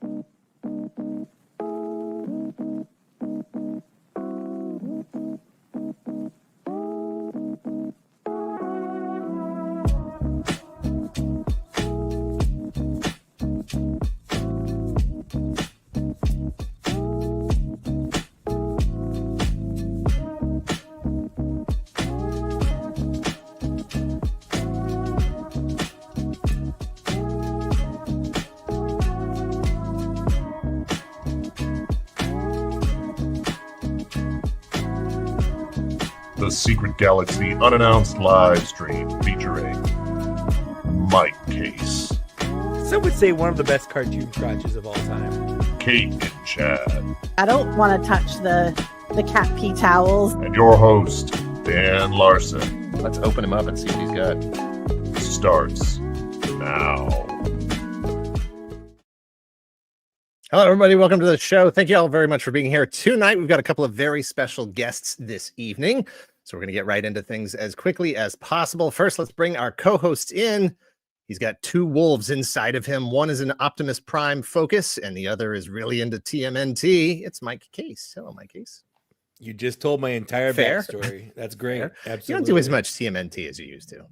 The Secret Galaxy unannounced live stream featuring Mike Kaess, Some would say one of the best cartoon crotches of all time. Kate-in-chat, I don't want to touch the cat pee towels. and your host, Dan Larson. Let's open him up and see what he's got. Starts now. Hello, everybody. Welcome to the show. Thank you all very much for being here tonight. We've got a couple of very special guests this evening, so we're going to get right into things as quickly as possible. First, let's bring our co-host in. He's got two wolves inside of him. One is an Optimus Prime focus, and the other is really into TMNT. It's Mike Kaess. Hello, Mike Kaess. You just told my entire Fair. backstory. That's great. Fair. Absolutely. You don't do as much TMNT as you used to.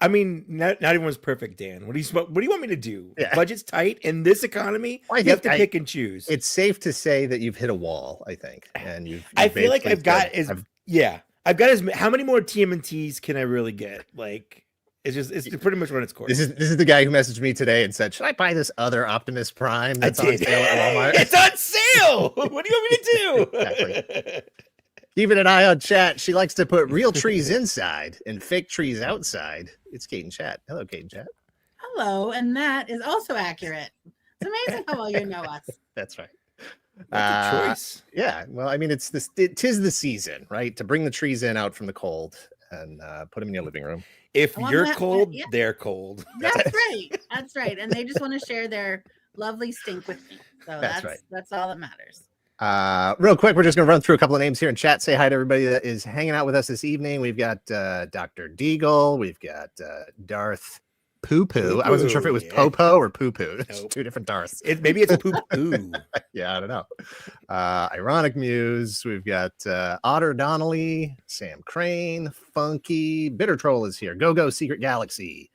I mean, not everyone's perfect, Dan. What do you want me to do? Yeah. Budget's tight in this economy. Well, I you have think to pick and choose. It's safe to say that you've hit a wall, I think, and I feel like I've got how many more TMNTs can I really get? Like, it's pretty much run its course. This is the guy who messaged me today and said, "Should I buy this other Optimus Prime that's on sale at Walmart?" It's on sale. What do you want me to do? Exactly. Keeping an eye on chat. She likes to put real trees inside and fake trees outside. It's Kate-in-chat. Hello, Kate-in-chat. Hello, and that is also accurate. It's amazing how well you know us. That's right. That's a choice. Yeah. Well, I mean, tis the season, right? To bring the trees out from the cold and put them in your living room. If I want you're that- cold, yeah. they're cold. That's right. That's right. And they just want to share their lovely stink with me. So That's right. That's all that matters. Real quick, we're just going to run through a couple of names here in chat. Say hi to everybody that is hanging out with us this evening. We've got Dr. Deagle. We've got Darth Poo Poo. I wasn't sure if it was Popo or Poo Poo. It's two different Darths. Maybe it's Poo Poo. Yeah, I don't know. Ironic Muse. We've got Otter Donnelly, Sam Crane, Funky, Bitter Troll is here. Go Secret Galaxy.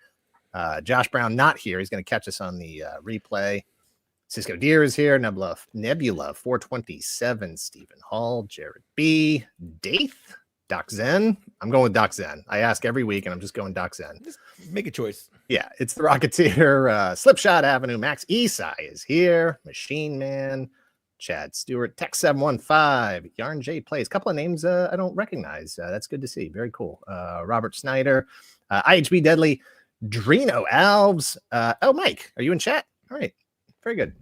Josh Brown not here. He's going to catch us on the replay. Cisco Deer is here. Nebula 427, Stephen Hall, Jared B, Daith, Doc Zen. I'm going with Doc Zen. I ask every week, and I'm just going Doc Zen. Just make a choice. Yeah, it's the Rocketeer. Slipshot Avenue. Max Esai is here. Machine Man, Chad Stewart, Tech 715, Yarn J Plays. A couple of names I don't recognize. That's good to see. Very cool. Robert Snyder, IHB Deadly, Drino Alves. Mike, are you in chat? All right. Very good.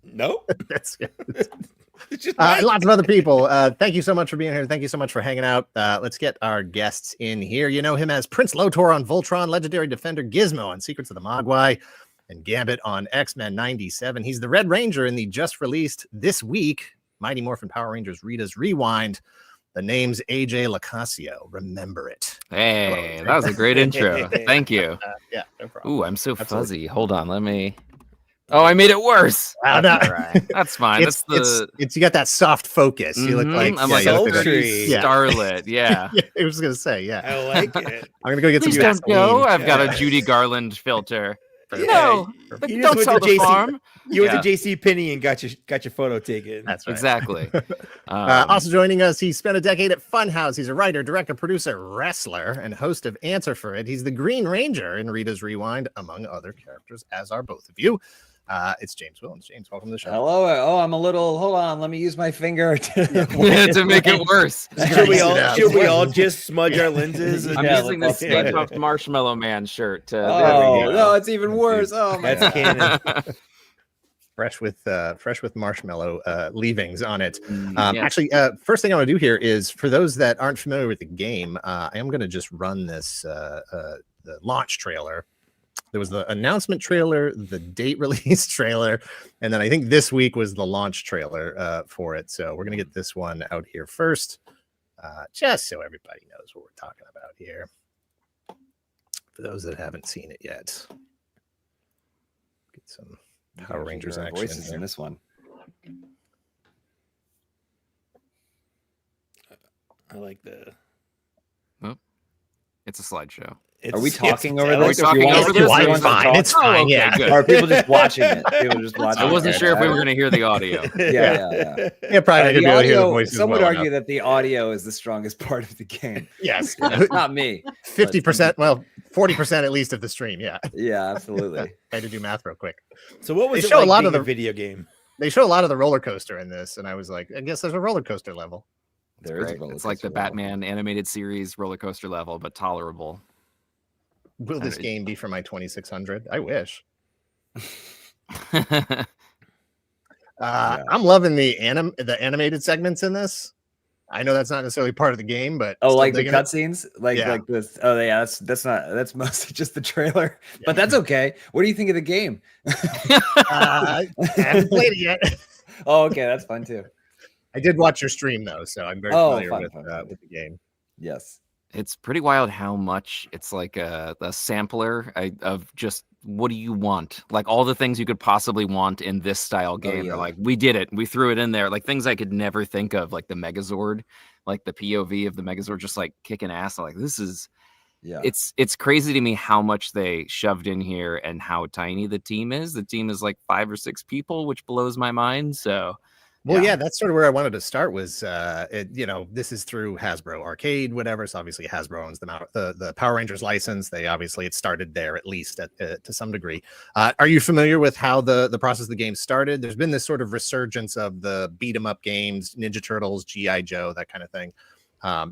No, That's good. it's just Lots of other people. Thank you so much for being here. Thank you so much for hanging out. Let's get our guests in here. You know him as Prince Lotor on Voltron, Legendary Defender Gizmo on Secrets of the Mogwai, and Gambit on X-Men 97. He's the Red Ranger in the just released this week Mighty Morphin Power Rangers Rita's Rewind. The name's AJ LoCascio. Remember it. Hey, that was a great intro. Thank you. Yeah, no problem. Ooh, I'm so Absolutely. fuzzy. Hold on, let me. Oh, I made it worse. Wow, That's no. all right. That's fine. It's you got that soft focus. You look Mhm. like I'm yeah, like you a look like sultry. yeah. starlet. Yeah. Yeah, I was gonna say yeah. I like it. I'm gonna go get Please some don't go. Vaseline. I've got a Yeah. Judy Garland filter. Yeah. No, but You just don't went sell to the JC farm. You went Yeah. to JC Penney and got your photo taken. That's right. Exactly. Also joining us, he spent a decade at Funhouse. He's a writer, director, producer, wrestler, and host of Answer for It. He's the Green Ranger in Rita's Rewind, among other characters, as are both of you. It's James Willems. James, welcome to the show. Hello. Oh, I'm a little. Hold on. Let me use my finger to to make it worse. Should we Yeah. all just smudge our lenses? I'm Yeah, using let's the smudge Stay it. Puft Marshmallow Man shirt to. Oh no, it's even worse. Oh my That's God. canon. fresh with marshmallow leavings on it. Yeah. Actually, first thing I want to do here is for those that aren't familiar with the game, I am going to just run this the launch trailer. There was the announcement trailer, the date release trailer, and then I think this week was the launch trailer for it. So we're going to get this one out here first, just so everybody knows what we're talking about here. For those that haven't seen it yet, get some Power Rangers There are action voices here. in this one. I like the. It's a slideshow. Are we talking over I like this? the- If you talking want over us- this? if you It's want us to fine. talk- It's fine. okay, Yeah. good. Or are people just watching it? People just watching. I wasn't it. sure if we were going to hear the audio. Yeah. Yeah, probably The could be able to hear the audio, voices some would well argue enough. that the audio is the strongest part of the game. Yes. Not me. 50%, well, 40% at least of the stream. Yeah. Yeah, absolutely. I had to do math real quick. So what was They it show a like lot being of the- a video game? They show a lot of the roller coaster in this, and I was like, I guess there's a roller coaster level. There is a Right. roller It's like the coaster level. Batman animated series roller coaster level, but tolerable. Will this don't- game be for my 2600? I wish. I'm loving the animated segments in this. I know that's not necessarily part of the game, but Oh, still like the digging it. cutscenes, like Yeah. like this. Oh, yeah, that's mostly just the trailer, but that's okay. What do you think of the game? I haven't played it yet. Oh, okay, that's fun too. I did watch your stream though, so I'm very Oh, familiar fun, with fun, fun. with the game. Yes. It's pretty wild how much it's like a sampler of just what do you want? Like all the things you could possibly want in this style game. yeah. They're like, we did it. We threw it in there. Like things I could never think of, like the Megazord, like the POV of the Megazord just like kicking ass. I'm like, this is Yeah. it's crazy to me how much they shoved in here and how tiny the team is. The team is like 5 or 6 people, which blows my mind. So Well, Yeah. yeah, that's sort of where I wanted to start. Was this is through Hasbro Arcade, whatever. So obviously Hasbro owns the Power Rangers license. It started there at least to some degree. Are you familiar with how the process of the game started? There's been this sort of resurgence of the beat 'em up games, Ninja Turtles, GI Joe, that kind of thing.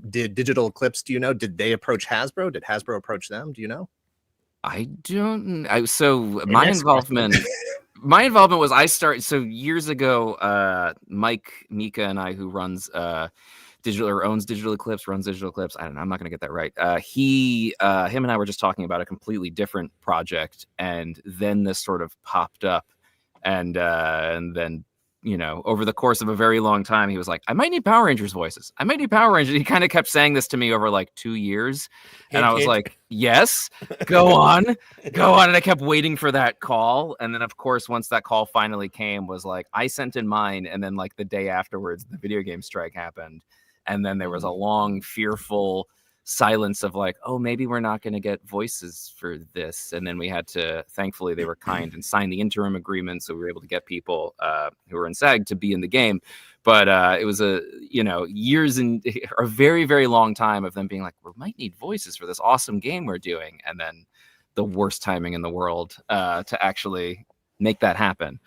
Did Digital Eclipse? Do you know? Did they approach Hasbro? Did Hasbro approach them? Do you know? I don't. So Your my next involvement. My involvement was years ago, Mike Mika and I, who runs owns Digital Eclipse, runs Digital Eclipse. I don't know. I'm not going to get that right. Him and I were just talking about a completely different project. And then this sort of popped up. And then, over the course of a very long time, he was like, I might need Power Rangers voices. I might need Power Rangers. He kind of kept saying this to me over like 2 years. And I was like, yes, go on. Go on. And I kept waiting for that call. And then, of course, once that call finally came, was like, I sent in mine. And then like the day afterwards, the video game strike happened. And then there was a long, fearful silence of like, oh, maybe we're not going to get voices for this. And then we had to, thankfully, they were kind and signed the interim agreement. So we were able to get people who were in SAG to be in the game. But it was years and a very, very long time of them being like, we might need voices for this awesome game we're doing. And then the worst timing in the world to actually make that happen.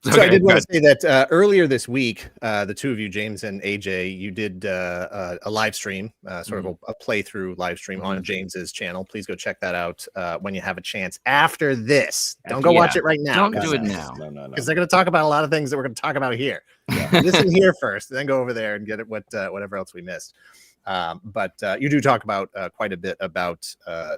So I did want to say that earlier this week, the two of you, James and AJ, you did a live stream, sort of a playthrough live stream on James's channel. Please go check that out when you have a chance. After this, don't go watch it right now. Don't do it now. No. Because they're going to talk about a lot of things that we're going to talk about here. Listen here first, then go over there and get it whatever else we missed. But you do talk about quite a bit about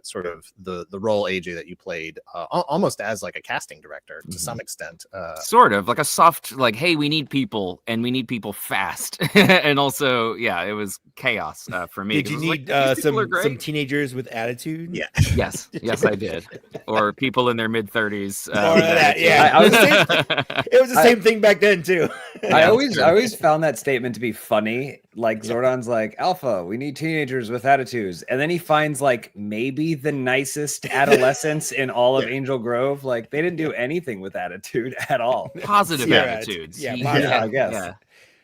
sort of the role, AJ, that you played almost as like a casting director to some extent. Sort of like a soft, like, hey, we need people and we need people fast. And also, yeah, it was chaos for me. Did you 'cause it was need like, these people are great. some teenagers with attitude? Yeah. Yes, I did. Or people in their mid-30s. It was the same thing back then too. I always found that statement to be funny. Like Zordon's like, Alpha, we need teenagers with attitudes. And then he finds like maybe the nicest adolescents in all of Angel Grove. Like they didn't do anything with attitude at all. Positive attitudes. Yeah, I guess. Yeah.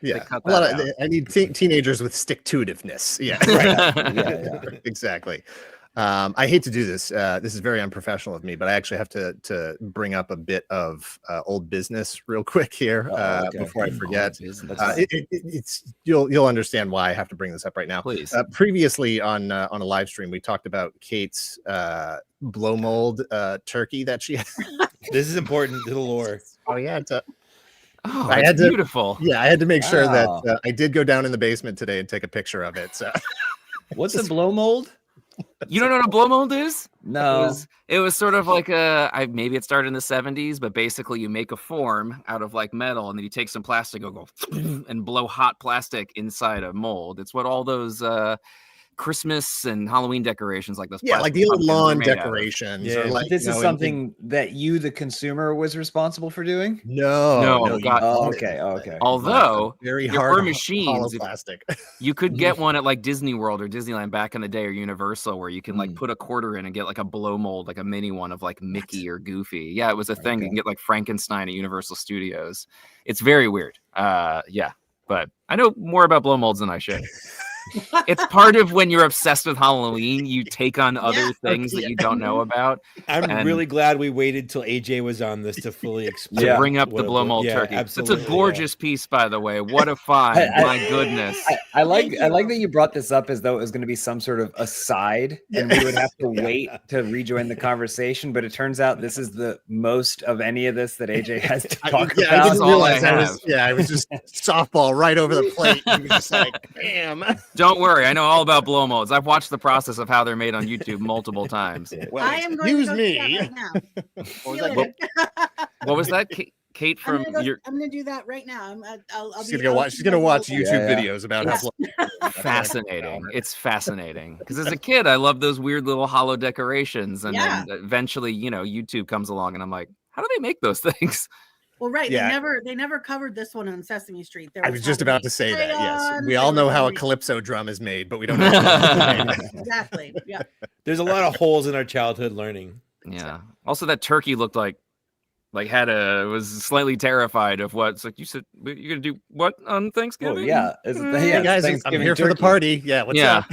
Yeah, cut a lot that of, I need teenagers with stick-to-itiveness. Yeah, Yeah. exactly. I hate to do this. This is very unprofessional of me, but I actually have to bring up a bit of old business real quick here before I forget. It's you'll understand why I have to bring this up right now. Please. Previously on a live stream, we talked about Kate's blow mold turkey that she had. This is important to the lore. Oh yeah, I had beautiful. Yeah, I had to make sure Wow. that I did go down in the basement today and take a picture of it. So What's a blow mold? You don't know what a blow mold is? No. It was sort of like maybe it started in the 70s, but basically you make a form out of like metal and then you take some plastic, go and blow hot plastic inside a mold. It's what all those Christmas and Halloween decorations, like those. Yeah, like the old pumpkins are lawn made out of. decorations. Yeah, Or like, This you is know, something that you, the consumer, was responsible for doing. No, you God. Oh, bought it. okay. Okay. Although Very there hard were machines, hollow plastic. you could get one at like Disney World or Disneyland back in the day, or Universal, where you can like Mm. put a quarter in and get like a blow mold, like a mini one of like Mickey or Goofy. Yeah, it was a thing. You Okay. can get like Frankenstein at Universal Studios. It's very weird. Yeah, but I know more about blow molds than I should. It's part of when you're obsessed with Halloween, you take on other things that you don't know about. I'm And- really glad we waited till AJ was on this to fully explain. To Yeah. bring up what the a blow blow- mold yeah, turkey. absolutely, It's a gorgeous piece, by the way. What a find! I- My goodness. I like Thank I like you. that you brought this up as though it was going to be some sort of aside, and we would have to wait to rejoin the conversation. But it turns out this is the most of any of this that AJ has to talk I about. didn't That's all I realize I was just softball right over the plate. You were just like, damn. Don't worry, I know all about blow molds. I've watched the process of how they're made on YouTube multiple times. Well, I am going excuse to go do that me. right now. See you that? later. What was that, Kate I'm from gonna, go, your I'm gonna do that right now. I'll She's be, gonna go I'll watch. be She's gonna watch available. YouTube Yeah. videos about Yes. how fascinating? It's fascinating because as a kid, I loved those weird little hollow decorations, and Yeah. then eventually, YouTube comes along, and I'm like, how do they make those things? Well, right. Yeah. They never covered this one on Sesame Street. There I was just about to say that. Yes, crayons, we all there know was how a everything. calypso drum is made, but we don't know. How it's made. Exactly. Yeah. There's a lot of holes in our childhood learning. Yeah. Also, that turkey looked like was slightly terrified of what. It's like, you said you're gonna do what on Thanksgiving? Oh yeah, it's, Hey yeah, guys, I'm Thanksgiving here for the turkey. party. Yeah, what's Yeah.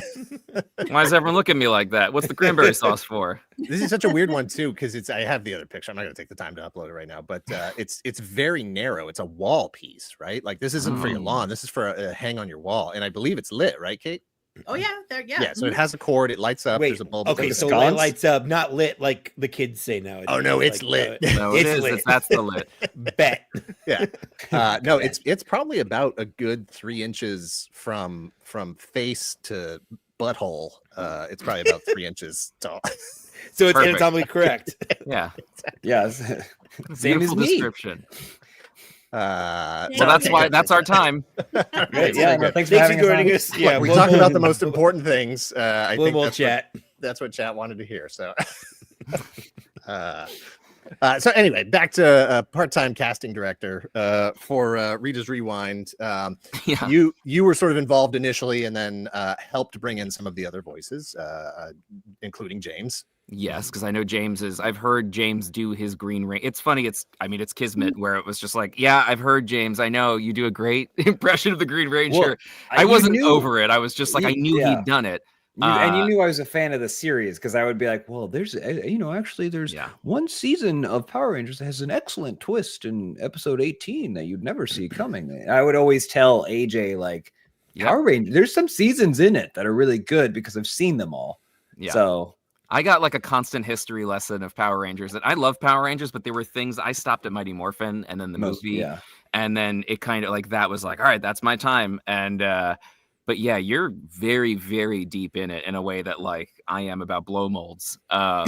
up? Why does everyone look at me like that? What's the cranberry sauce for? This is such a weird one too, because I have the other picture. I'm not going to take the time to upload it right now, but it's very narrow. It's a wall piece, right? Like this isn't for your lawn. This is for a hang on your wall, and I believe it's lit, right, Kate? Oh yeah. There. Yeah. Yeah. So it has a cord. It lights up. Wait, There's a bulb. okay, that so goes- it sconce? lights up, not lit like the kids say nowadays. Oh, no, it's Like, lit. No, it It's is. lit. That's the lit. Bet. Yeah. No, it's probably about a good 3 inches from face to butthole. It's probably about 3 inches tall. So it's Perfect. anatomically correct. Yeah. Yeah, same as Beautiful me. description. Yeah. Well, that's why. That's our time. Great. Yeah, no, thanks Thanks for for having us. joining on. us. Yeah, We're we'll- talking about the most important things. I We'll think chat. that's what chat wanted to hear. So, so anyway, back to part-time casting director for Rita's Rewind. Yeah. You were sort of involved initially, and then helped bring in some of the other voices, including James. Yes, because I know I've heard James do his Green Ranger. It's funny. It's Kismet, where it was just like, yeah, I've heard James. I know you do a great impression of the Green Ranger. Well, I you wasn't knew- over it. I was just like, I knew Yeah. he'd done it. And you knew I was a fan of the series because I would be like, well, there's, actually there's Yeah. one season of Power Rangers that has an excellent twist in episode 18 that you'd never see coming. And I would always tell AJ, like, Yep. Power Rangers, there's some seasons in it that are really good because I've seen them all. Yeah. So, I got like a constant history lesson of Power Rangers. And I love Power Rangers, but there were things I stopped at Mighty Morphin and then the movie. yeah. And then it kind of like that was like, all right, that's my time. And but yeah, you're very, very deep in it in a way that like I am about blow molds. Yeah.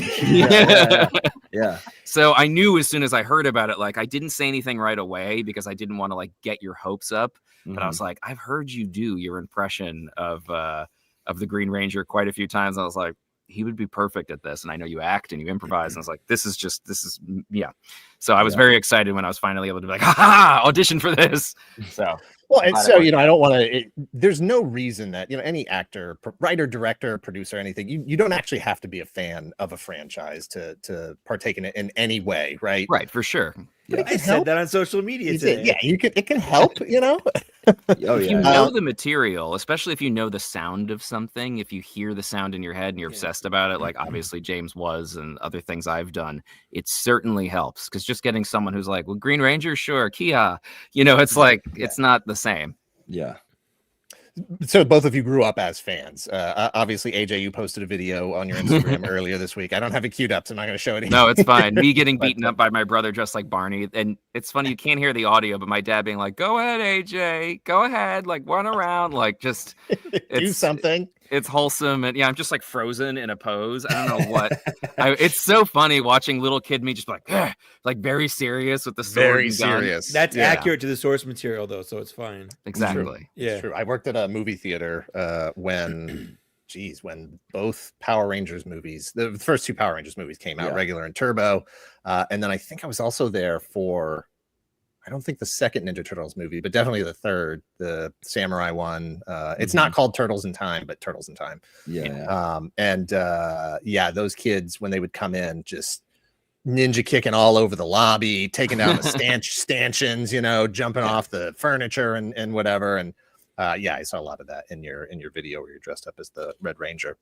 So I knew as soon as I heard about it, like I didn't say anything right away because I didn't want to like get your hopes up. But I was like, I've heard you do your impression of the Green Ranger quite a few times. I was like, he would be perfect at this. And I know you act and you improvise. And I was like, this is yeah. So I was very excited when I was finally able to be like, ha, audition for this. So Well, and so I don't want to. There's no reason that any actor, writer, director, producer, anything. You don't actually have to be a fan of a franchise to partake in it in any way, right? right, for sure. But I said that on social media You did. today. Yeah, it can help. Oh, If you yeah. know the material, especially if you know the sound of something, if you hear the sound in your head and you're obsessed about it, like obviously James was and other things I've done, it certainly helps. Because just getting someone who's like, well, Green Ranger, sure, Kia, it's like, it's not the same. Yeah. So both of you grew up as fans. Obviously, AJ, you posted a video on your Instagram earlier this week. I don't have it queued up, so I'm not going to show it. No, it's fine. Me getting beaten up by my brother dressed like Barney. And it's funny, you can't hear the audio, but my dad being like, go ahead, AJ, go ahead, like run around, like just Do something. It's wholesome. And yeah, I'm just like frozen in a pose. I don't know what. It's so funny watching little kid me just like very serious with the sword. Very and gun. serious. That's Yeah. accurate to the source material, though, so it's fine. Exactly. Yeah. True. I worked at a movie theater when geez, when both Power Rangers movies, the first two Power Rangers movies came out, Yeah. regular and Turbo. And then I think I was also there for, I don't think the second Ninja Turtles movie, but definitely the third, the Samurai one. It's not called Turtles in Time, but Turtles in Time. Yeah. Those kids, when they would come in, just ninja kicking all over the lobby, taking down the stanchions, you know, jumping off the furniture and whatever. And I saw a lot of that in your video where you're dressed up as the Red Ranger.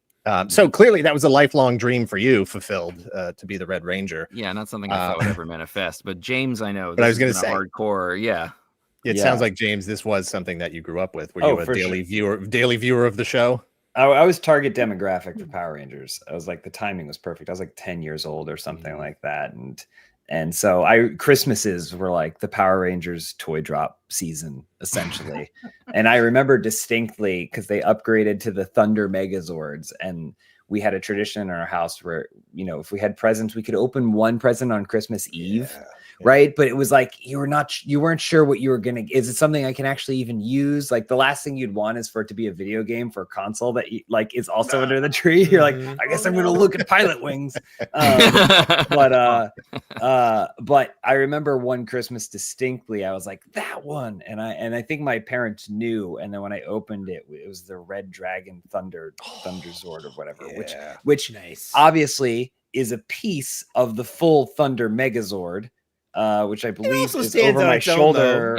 So clearly that was a lifelong dream for you, fulfilled, to be the Red Ranger. Yeah, not something I thought would ever manifest. But James, I know. But I was going gonna to say, hardcore. Yeah. It sounds like, James, this was something that you grew up with. Were you a for daily viewer of the show? I was target demographic for Power Rangers. I was like, the timing was perfect. I was like 10 years old or something like that. And so Christmases were like the Power Rangers toy drop season, essentially. And I remember distinctly because they upgraded to the Thunder Megazords, and we had a tradition in our house where, you know, if we had presents, we could open one present on Christmas Eve. Right. But it was like, you weren't sure what you were going to, is it something I can actually even use? Like the last thing you'd want is for it to be a video game for a console that is also under the tree. You're like, I guess I'm going to look at Pilot Wings. But I remember one Christmas distinctly, I was like, that one. And I think my parents knew. And then when I opened it, it was the Red Dragon Thunder Zord or whatever, which nice. Obviously is a piece of the full Thunder Megazord. Which I believe is over my shoulder,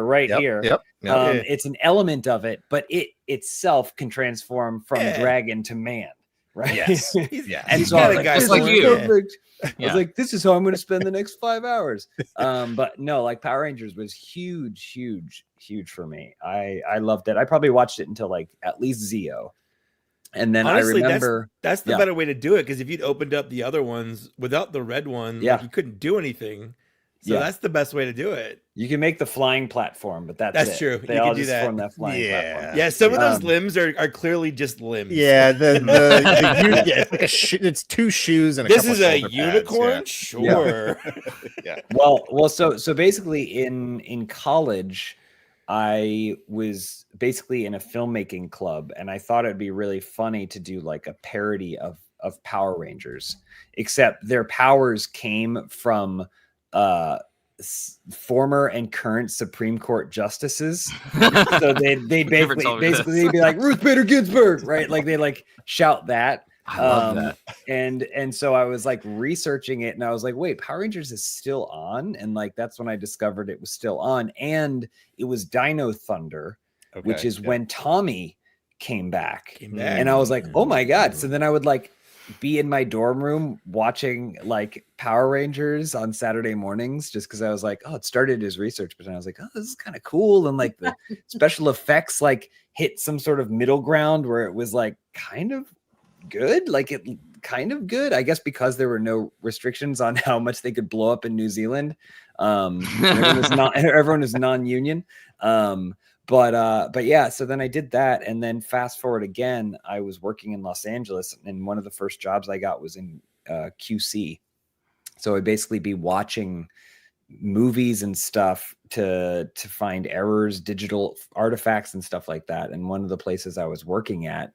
right here. It's an element of it, but it itself can transform from dragon to man, right? Yes. And so I was like, perfect. I was like, this is how I'm going to spend the next 5 hours. But no, like Power Rangers was huge for me. I loved it. I probably watched it until like at least Zeo. And then honestly, I remember that's the better way to do it, because if you'd opened up the other ones without the red one, like, you couldn't do anything. So that's the best way to do it. You can make the flying platform, but that's true. They all just form that flying platform. Yeah, some of those limbs are clearly just limbs. Yeah, it's like it's two shoes and this is a unicorn. Pads. Sure. Yeah. Well. So basically, in college, I was basically in a filmmaking club, and I thought it'd be really funny to do like a parody of Power Rangers, except their powers came from former and current Supreme Court justices. So they basically be like Ruth Bader Ginsburg, right? Like they like shout that. I love that. And so I was like researching it, and I was like, wait, Power Rangers is still on? And like that's when I discovered it was still on, and it was Dino Thunder, which is when Tommy came back. And I was like, oh my god. So then I would like be in my dorm room watching like Power Rangers on Saturday mornings, just because I was like, oh, it started as research, but then I was like, oh, this is kind of cool. And like the special effects like hit some sort of middle ground where it was like kind of good, I guess, because there were no restrictions on how much they could blow up in New Zealand. Everyone was non-union. But yeah, so then I did that, and then fast forward again, I was working in Los Angeles, and one of the first jobs I got was in QC. So I'd basically be watching movies and stuff to find errors, digital artifacts and stuff like that. And one of the places I was working at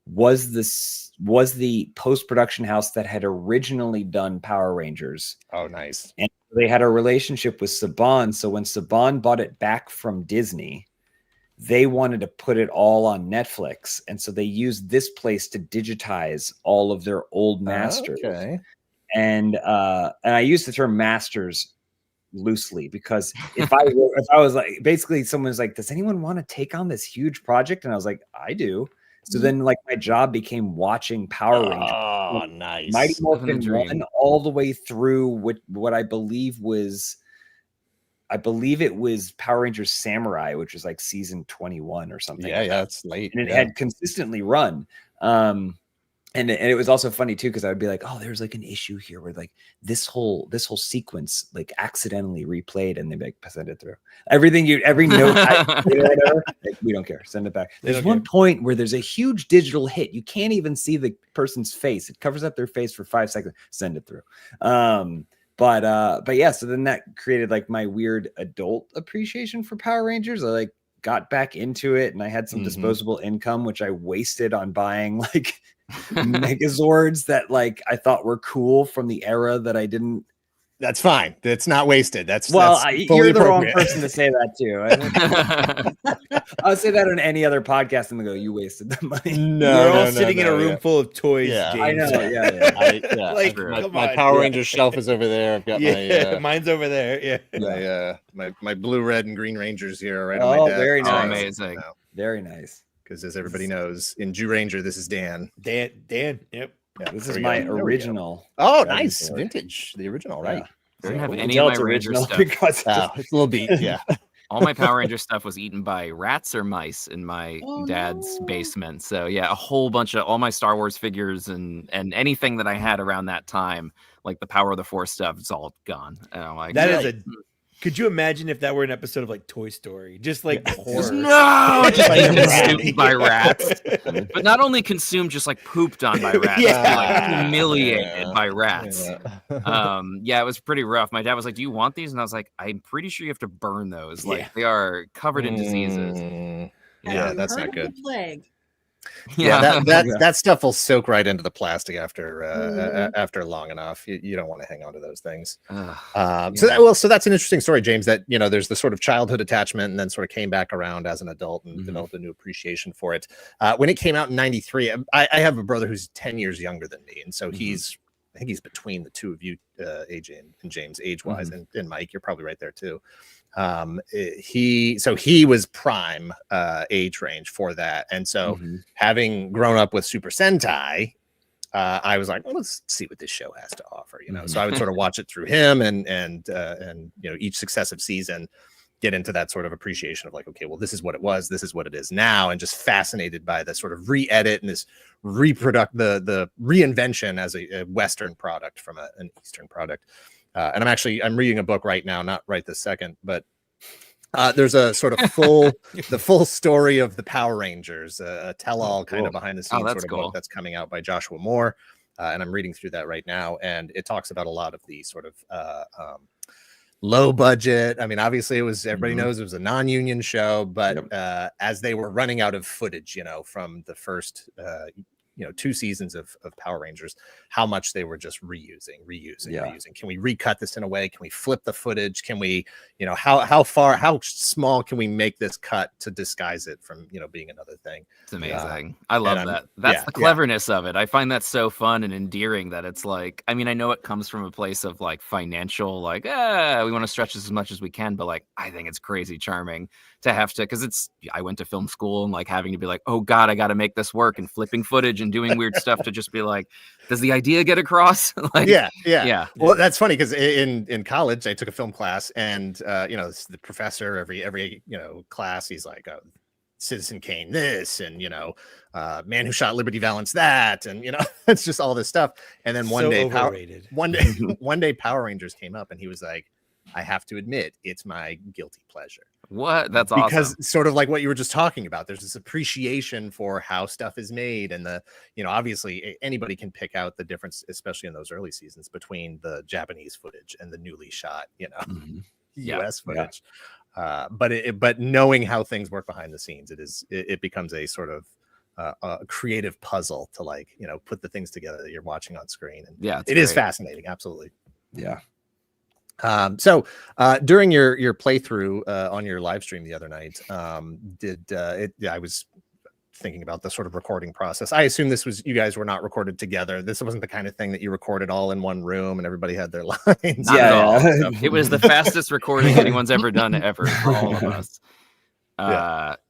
was the post-production house that had originally done Power Rangers. Oh, nice. And they had a relationship with Saban. So when Saban bought it back from Disney, they wanted to put it all on Netflix. And so they used this place to digitize all of their old masters. Okay. And I use the term masters loosely, because if I was like, basically someone was like, does anyone want to take on this huge project? And I was like, I do. So then like my job became watching Power Rangers. Oh, nice. Mighty Morphin 1 all the way through what I believe it was Power Rangers Samurai, which was like season 21 or something. Yeah, it's late. And it had consistently run. And it was also funny too, because I would be like, oh, there's like an issue here where like this whole sequence like accidentally replayed, and they'd be like, send it through. Every note, like, we don't care, send it back. There's one point where there's a huge digital hit. You can't even see the person's face. It covers up their face for 5 seconds. Send it through. But yeah, so then that created like my weird adult appreciation for Power Rangers. I like got back into it and I had some disposable income, which I wasted on buying like Megazords that like I thought were cool from the era that I didn't. That's fine. That's not wasted. That's you're the wrong person to say that too. I'll say that on any other podcast and they go, "You wasted the money." No, we're all sitting in a room full of toys. Yeah, James. I know. Yeah. Like, my Power Rangers shelf is over there. I've got mine's over there. Yeah, my blue, red, and green Rangers here right on my desk. Very nice. Amazing. Very nice. Because as everybody knows, in Jew Ranger, this is Dan. Dan. Yep. Yeah, this is my original. Oh, nice. Vintage. The original, right? I didn't have any of my Ranger stuff. Because it's a little beat. Yeah. All my Power Ranger stuff was eaten by rats or mice in my dad's basement. So yeah, a whole bunch of all my Star Wars figures and anything that I had around that time, like the Power of the Force stuff, it's all gone. And I'm like, could you imagine if that were an episode of like Toy Story? Just like horror. No, just like consumed by rats. But not only consumed, just like pooped on by rats, like humiliated by rats. It was pretty rough. My dad was like, "Do you want these?" And I was like, "I'm pretty sure you have to burn those. Like they are covered in diseases." Yeah, that's not good. Plague. That stuff will soak right into the plastic after long enough. You don't want to hang on to those things. So that's an interesting story, James, that there's the sort of childhood attachment and then sort of came back around as an adult and developed a new appreciation for it. When it came out in 93, I have a brother who's 10 years younger than me, and so I think he's between the two of you, AJ and James, age-wise, and Mike, you're probably right there too. He was prime age range for that, and so having grown up with Super Sentai, I was like, well, let's see what this show has to offer, So I would sort of watch it through him, and each successive season get into that sort of appreciation of like, okay, well, this is what it was, this is what it is now, and just fascinated by the sort of re-edit and this the reinvention as a Western product from an Eastern product. And I'm reading a book right now, not right this second, but there's a sort of the full story of the Power Rangers, a tell-all kind of behind the scenes sort of book that's coming out by Joshua Moore. And I'm reading through that right now. And it talks about a lot of the sort of low budget. I mean, obviously everybody knows it was a non-union show, but as they were running out of footage, from the first, 2 seasons of Power Rangers, how much they were just reusing. Can we recut this in a way? Can we flip the footage? Can we, how small can we make this cut to disguise it from, being another thing? It's amazing. I love that. That's the cleverness of it. I find that so fun and endearing that it's like, I mean, I know it comes from a place of like financial, like, we want to stretch this as much as we can, but like, I think it's crazy charming to have to, because I went to film school and like having to be like, oh God, I got to make this work, and flipping footage and doing weird stuff to just be like, does the idea get across? Like, yeah. Well, that's funny because in college I took a film class, and the professor every class, he's like, Citizen Kane this, and Man Who Shot Liberty Valance that, and it's just all this stuff. And then one day Power Rangers came up, and he was like, I have to admit, it's my guilty pleasure. What? That's awesome. Because sort of like what you were just talking about, there's this appreciation for how stuff is made, and obviously anybody can pick out the difference, especially in those early seasons, between the Japanese footage and the newly shot, US footage. But knowing how things work behind the scenes, it becomes a sort of a creative puzzle to like, put the things together that you're watching on screen. And it is fascinating. Absolutely. Yeah. So during your playthrough on your live stream the other night, I was thinking about the sort of recording process. I assume you guys were not recorded together. This wasn't the kind of thing that you recorded all in one room and everybody had their lines. It was the fastest recording anyone's ever done for all of us.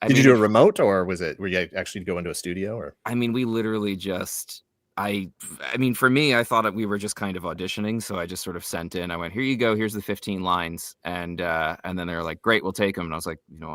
Did you do a remote, or were you actually go into a studio? Or I mean, we literally just. I mean, for me, I thought we were just kind of auditioning, so I just sort of sent in. I went, "Here you go. Here's the 15 lines," and then they were like, "Great, we'll take them." And I was like, "You know,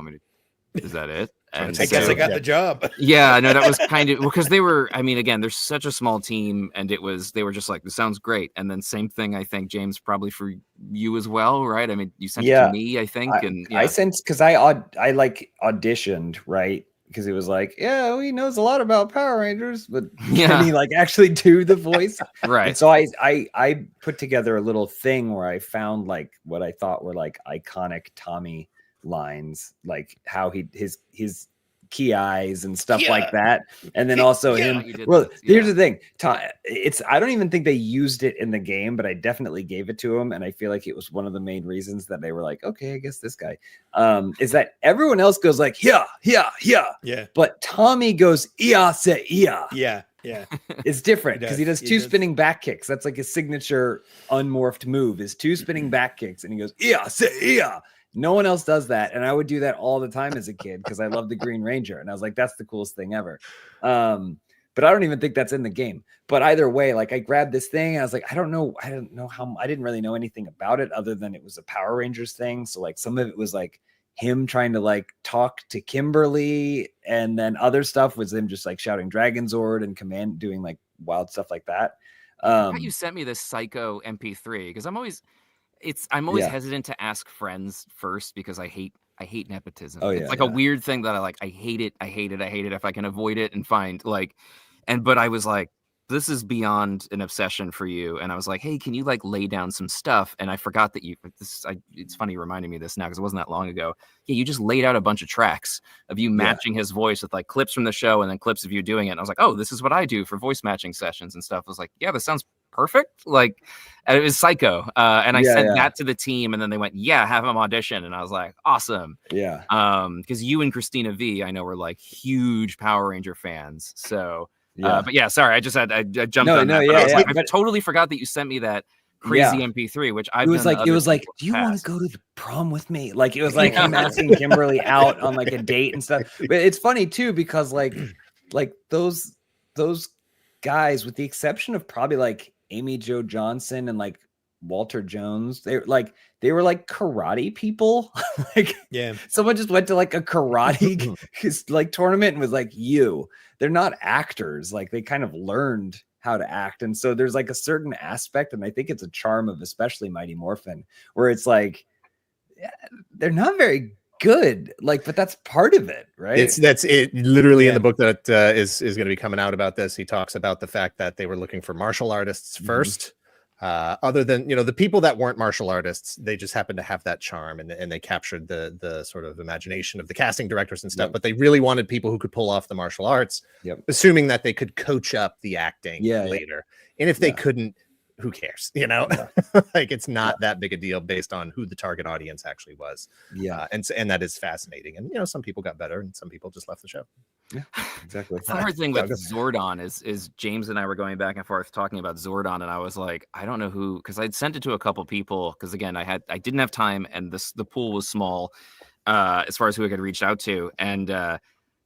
is that it?" And I guess I got the job. Yeah, no, that was kind of because they were. I mean, again, there's such a small team, and they were just like, "This sounds great." And then same thing, I think, James, probably for you as well, right? I mean, you sent it to me, I think, I sent because I like auditioned, right? Because it was like, he knows a lot about Power Rangers, but can he like actually do the voice? Right. And so I put together a little thing where I found like what I thought were like iconic Tommy lines, like how his key eyes and stuff like that, and then also him. Well, here's the thing, I don't even think they used it in the game, but I definitely gave it to him, and I feel like it was one of the main reasons that they were like, okay, I guess this guy is that everyone else goes like yeah, but Tommy goes yeah. It's different because he does two spinning back kicks. That's like his signature unmorphed move is 2 spinning back kicks, and he goes yeah. No one else does that. And I would do that all the time as a kid because I loved the Green Ranger. And I was like, that's the coolest thing ever. But I don't even think that's in the game. But either way, like I grabbed this thing and I was like, I don't know how, I didn't really know anything about it other than it was a Power Rangers thing. So like some of it was like him trying to like talk to Kimberly. And then other stuff was him just like shouting Dragon Zord and command doing like wild stuff like that. You sent me this Psycho MP3 because I'm always hesitant to ask friends first because I hate nepotism. It's like a weird thing that I hate it if I can avoid it and find but I was like, this is beyond an obsession for you. And I was like, hey, can you like lay down some stuff? And I forgot that it's funny you reminding me of this now because it wasn't that long ago. Yeah, you just laid out a bunch of tracks of you matching his voice with like clips from the show and then clips of you doing it. And I was like, oh, this is what I do for voice matching sessions and stuff. I was like, yeah, this sounds perfect. Like, and it was Psycho. And I sent that to the team and then they went, yeah, have him audition. And I was like, awesome. Yeah. Because you and Christina V, I know, were like huge Power Ranger fans. So but yeah, sorry, I jumped on that. I totally forgot that you sent me that crazy MP3, which it was like, do you want to go to the prom with me? Like it was like him asking Kimberly out on like a date and stuff. But it's funny too because like those guys, with the exception of probably like Amy Jo Johnson and like Walter Jones, they were like karate people. Like someone just went to like a karate like tournament and was like, they're not actors, like they kind of learned how to act. And so there's like a certain aspect, and I think it's a charm of especially Mighty Morphin, where it's like they're not very good, like, but that's part of it, right? That's it. Literally in the book that is going to be coming out about this, he talks about the fact that they were looking for martial artists first. Other than the people that weren't martial artists, they just happened to have that charm and they captured the sort of imagination of the casting directors and stuff. But they really wanted people who could pull off the martial arts, assuming that they could coach up the acting later. And if they couldn't, who cares? Like it's not that big a deal based on who the target audience actually was. And that is fascinating. And some people got better and some people just left the show. Yeah, exactly. The hard thing with Zordon is James and I were going back and forth talking about Zordon, and I was like, I don't know who, because I'd sent it to a couple people because again I didn't have time and the pool was small as far as who I could reach out to, and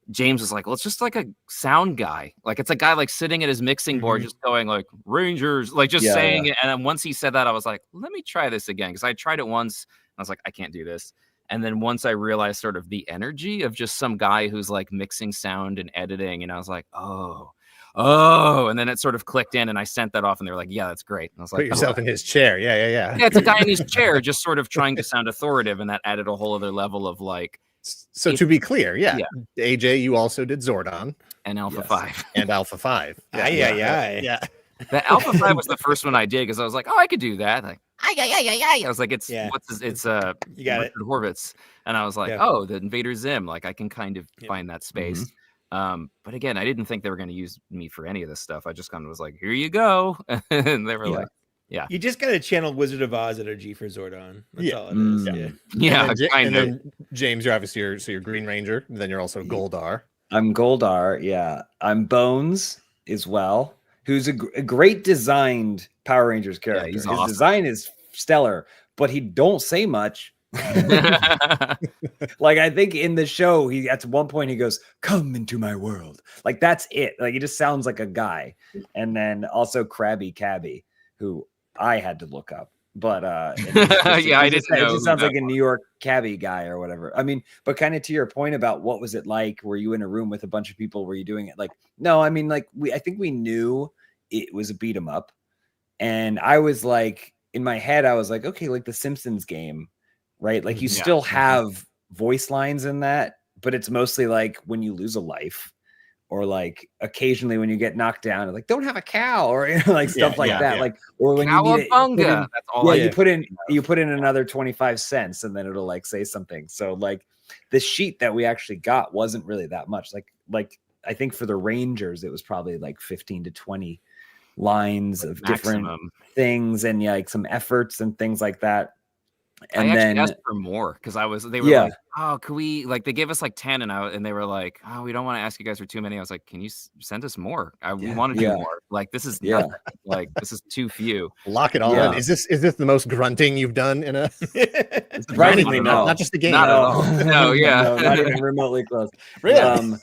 James was like, well, it's just like a sound guy, like it's a guy like sitting at his mixing board just going like Rangers, like just saying it. And then once he said that, I was like, let me try this again, because I tried it once and I was like, I can't do this. And then once I realized sort of the energy of just some guy who's like mixing sound and editing, and I was like, oh, and then it sort of clicked in, and I sent that off, and they were like, yeah, that's great. And I was like, put yourself in his chair. Yeah, it's a guy in his chair just sort of trying to sound authoritative, and that added a whole other level of like. So to be clear, AJ, you also did Zordon and Alpha 5 and Alpha 5. Yeah. The Alpha 5 was the first one I did because I was like, oh, I could do that. Like, I was like, it's you got it, Horvitz, and I was like, oh, the Invader Zim, like I can kind of find that space. But again, I didn't think they were going to use me for any of this stuff. I just kind of was like, here you go, and they were like, yeah, you just got to channel Wizard of Oz energy for Zordon. That's all it is. And then James, you're obviously your Green Ranger. And then you're also Goldar. I'm Goldar. Yeah, I'm Bones as well, who's a great designed Power Rangers character. His awesome. Design is stellar, but he don't say much. Like I think in the show, he at one point he goes, "Come into my world." Like that's it. Like he just sounds like a guy. And then also Krabby Cabby, who I had to look up, but I didn't know. It just sounds like a New York cabbie guy or whatever. I mean, but kind of to your point about what was it like? Were you in a room with a bunch of people? Were you doing it? Like, no, I mean, like I think we knew it was a beat 'em up, and I was like, in my head, I was like, okay, like the Simpsons game, right? Like you still have voice lines in that, but it's mostly like when you lose a life or like occasionally when you get knocked down, like don't have a cow, or like stuff like that. Like, or when you need it, Cowabunga. That's all. you put in another 25 cents and then it'll like say something. So like the sheet that we actually got wasn't really that much. Like I think for the Rangers, it was probably like 15 to 20 lines of different things and like some efforts and things like that. And I then asked for more because they were like, oh, could we, like, they gave us like 10 and they were like, oh, we don't want to ask you guys for too many. I was like, can you send us more? We want to do more. Like, this is nothing. Like, this is too few. Lock it all in. Is this the most grunting you've done in a surprisingly not just the game? Not at all. No, no, not even remotely close. Really?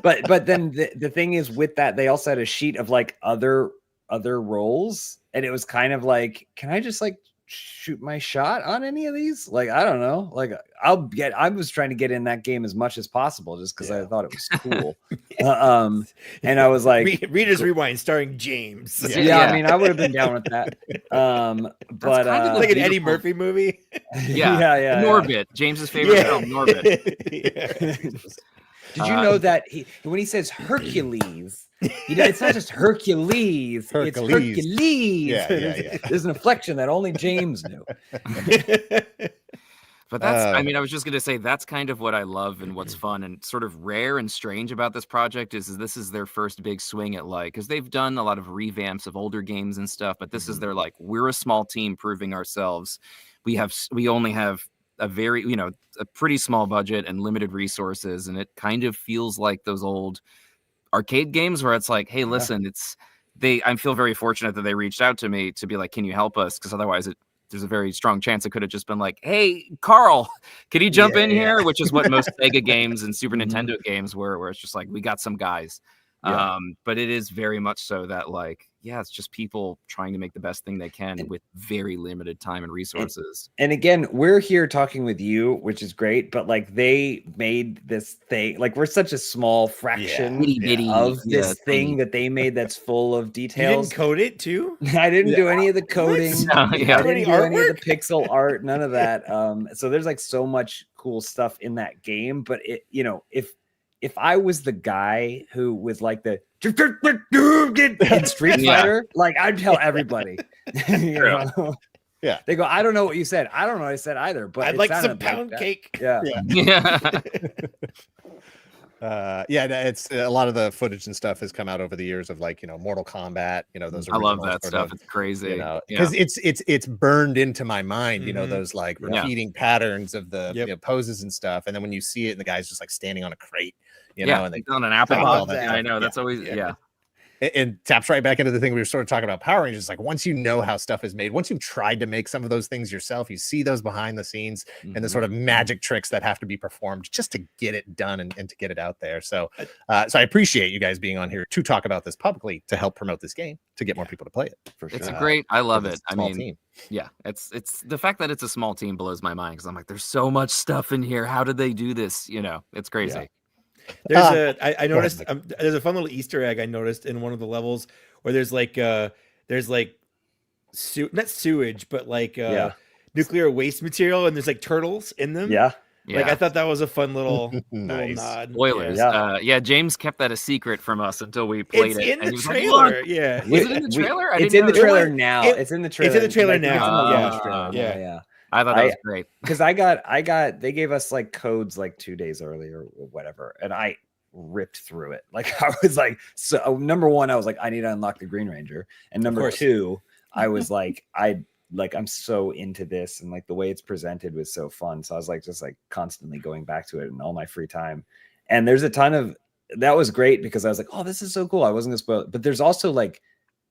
But then the thing is with that, they also had a sheet of like other roles, and it was kind of like, can I just like shoot my shot on any of these? Like, I don't know. Like, I was trying to get in that game as much as possible just because I thought it was cool. And I was like, Rita's Rewind starring James. I mean, I would have been down with that. But kind of like an Eddie Murphy movie. Yeah. Norbit, James's favorite film, Norbit. Did you know that when he says Hercules, it's not just Hercules, it's Hercules. Yeah. There's an inflection that only James knew. But that's, I mean, I was just going to say, that's kind of what I love and what's fun and sort of rare and strange about this project is this is their first big swing at like, because they've done a lot of revamps of older games and stuff, but this is their like, we're a small team proving ourselves. We only have a very, a pretty small budget and limited resources. And it kind of feels like those old arcade games where it's like, hey, listen, I feel very fortunate that they reached out to me to be like, can you help us? Because otherwise there's a very strong chance it could have just been like, hey, Carl, could you jump in here? Which is what most Sega games and Super Nintendo games were, where it's just like, we got some guys. But it is very much so that like, it's just people trying to make the best thing they can with very limited time and resources. And again, we're here talking with you, which is great, but like they made this thing, like we're such a small fraction of this thing that they made that's full of details. You didn't code it too? I didn't do any of the coding. I didn't do any of the pixel art, none of that. So there's like so much cool stuff in that game, but if I was the guy who was like the in Street Fighter, like I'd tell everybody. Yeah. They go, I don't know what you said. I don't know what I said either, but I'd like some pound cake. Yeah. It's a lot of the footage and stuff has come out over the years of like, Mortal Kombat, those I love that stuff. It's crazy. Because it's burned into my mind, those like repeating patterns of the poses and stuff. And then when you see it and the guy's just like standing on a crate, and they on an apple box. I know that's always and taps right back into the thing we were sort of talking about Power Rangers. Like once you know how stuff is made, once you've tried to make some of those things yourself, you see those behind the scenes and the sort of magic tricks that have to be performed just to get it done and to get it out there. So I appreciate you guys being on here to talk about this publicly to help promote this game to get more people to play it. For sure. It's great. I love it. I mean, team. It's the fact that it's a small team blows my mind because I'm like, there's so much stuff in here. How did they do this? It's crazy. Yeah. I noticed there's a fun little Easter egg I noticed in one of the levels where there's like not sewage but like nuclear waste material and there's like turtles in them. Like I thought that was a fun little, little nod. Spoilers. James kept that a secret from us until we played it. In the trailer. Is it in the trailer? It's in the trailer now. It's in the trailer. It's in the trailer now. Yeah. I thought that was great because they gave us like codes like 2 days earlier or whatever, and I ripped through it. Like I was like, so number one, I was like, I need to unlock the Green Ranger, and number two, I was like, I'm so into this, and like the way it's presented was so fun. So I was like, just like constantly going back to it in all my free time. And there's a ton of that was great because I was like, oh, this is so cool. I wasn't gonna spoil it, but there's also like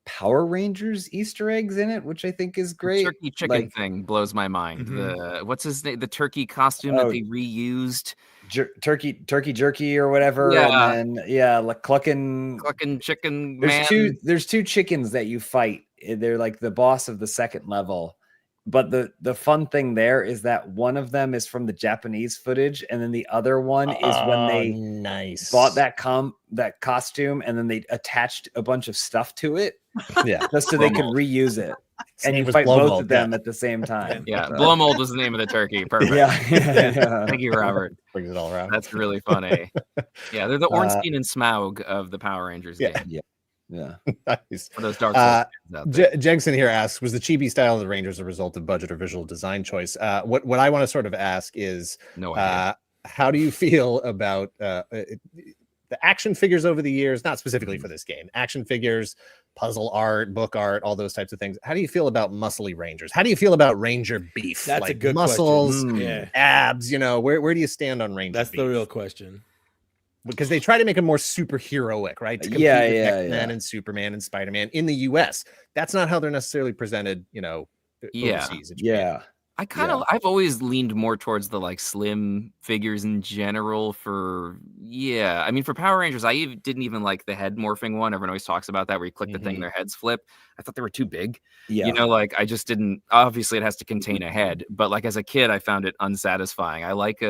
Power Rangers Easter eggs in it, which I think is great. The turkey chicken thing blows my mind. The what's his name? The turkey costume that they reused. Turkey jerky or whatever. And then like clucking chicken. There's two chickens that you fight. They're like the boss of the second level. But the fun thing there is that one of them is from the Japanese footage, and then the other one is when they nice bought that costume and then they attached a bunch of stuff to it. Yeah, just so they could reuse it. His And name you was fight both Blowmold, of them at the same time. Yeah, So- blow mold was the name of the turkey. Perfect. yeah. Thank you, Robert. brings it all around. That's really funny. Yeah, they're the Ornstein and Smaug of the Power Rangers Yeah. game. Yeah. Nice. For those Dark Souls fans out there. Jegson here asks, was the chibi style of the Rangers a result of budget or visual design choice? What I want to sort of ask is, No idea. how do you feel about the action figures over the years, not specifically for this game, action figures, puzzle art, book art, all those types of things? How do you feel about muscly Rangers? How do you feel about Ranger beef? That's like a good muscles, question. Yeah, abs, where do you stand on Ranger that's beef? the real question. Because they try to make them more superheroic, right? To compete Yeah, with yeah, X-Men yeah. and Superman and Spider-Man in the US. That's not how they're necessarily presented, Yeah. overseas. in Japan. Yeah. I've always leaned more towards the like slim figures in general for I mean for Power Rangers didn't even like the head morphing one. Everyone always talks about that where you click the thing and their heads flip. I thought they were too big. Yeah. Like I just didn't, obviously it has to contain a head, but like as a kid I found it unsatisfying. I like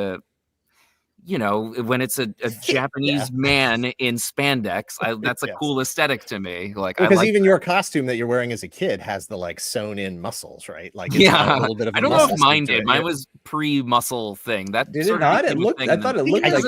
when it's a Japanese man in spandex, that's a Yes. cool aesthetic to me. Like Because I like even your costume that you're wearing as a kid has the like sewn in muscles, right? Like it's got a little bit of I a don't know muscle if mine to did. it. Mine was pre-muscle thing. That Did it sort of not? became It a looked. thing I in the- thought it looked like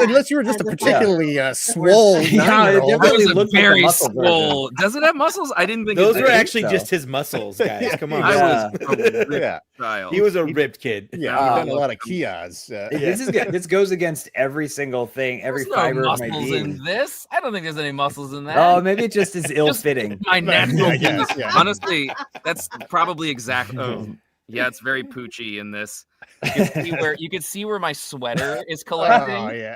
unless you were just a As a particularly swole Yeah, 9-year-old. it I definitely was a looked like a very muscle version. swole. Does it have muscles? I didn't think Those it were did. actually so. just his muscles, guys. Yeah. Come on. I Yeah. was a ripped Yeah, child. He was a ripped kid. yeah. Ah, You've done a lot of kiosks. This goes against every single thing, every There's no fiber of my muscles being. in this. I don't think there's any muscles in that. Oh, maybe it just is ill-fitting. My natural I guess, penis. yeah. Honestly, that's probably exact. Oh, yeah, it's very poochy in this. You can see where my sweater is collecting. Oh yeah.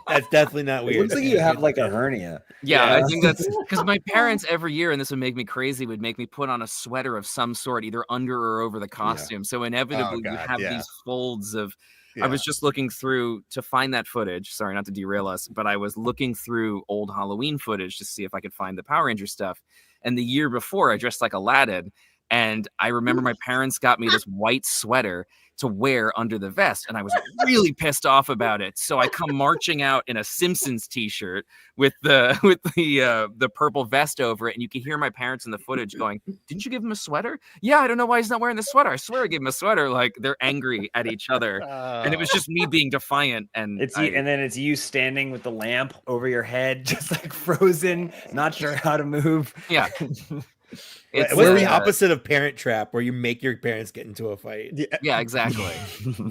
That's definitely not It weird. looks like you have like a hernia. Yeah, Yeah. I think that's because my parents every year, and this would make me crazy, would make me put on a sweater of some sort, either under or over the costume. So inevitably, you God, have yeah. these folds of. Yeah. I was just looking through to find that footage. Sorry, not to derail us, but I was looking through old Halloween footage to see if I could find the Power Ranger stuff. And the year before, I dressed like Aladdin. And I remember my parents got me this white sweater to wear under the vest, and I was really pissed off about it. So I come marching out in a Simpsons t-shirt with the purple vest over it, and you can hear my parents in the footage going, "Didn't you give him a sweater?" "Yeah, I don't know why he's not wearing the sweater. I swear I gave him a sweater." Like they're angry at each other, and it was just me being defiant. And And then it's you standing with the lamp over your head, just like frozen, not sure how to move. yeah. What's the opposite of Parent Trap, where you make your parents get into a fight? Yeah, exactly.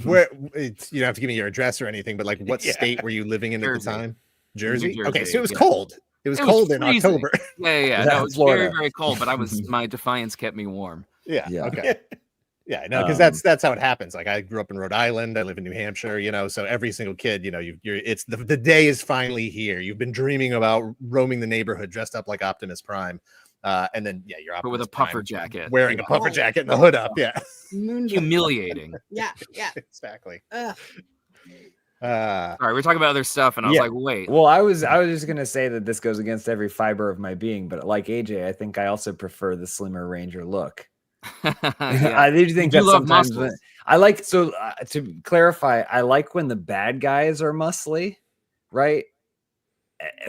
Where you don't have to give me your address or anything, but like what Yeah. state were you living in at Jersey. the time? Jersey? New Okay, Jersey, so it was yeah. cold. It was cold in freezing. October. Yeah. Yeah, No, it was Florida. very, very cold, but my defiance kept me warm. Yeah. Yeah. Okay. Yeah, no, because that's how it happens. Like I grew up in Rhode Island, I live in New Hampshire, so every single kid, it's the day is finally here. You've been dreaming about roaming the neighborhood dressed up like Optimus Prime. And then you're But with a Optimus puffer Prime jacket. wearing a puffer jacket and the hood up. Yeah. Humiliating. Yeah. Exactly. Ugh. All right, we're talking about other stuff, and I was Yeah. like, wait. Well, I was just gonna say that this goes against every fiber of my being, but like AJ, I think I also prefer the slimmer Ranger look. Yeah. I do think You that love sometimes muscles. I like to clarify, I like when the bad guys are muscly, right?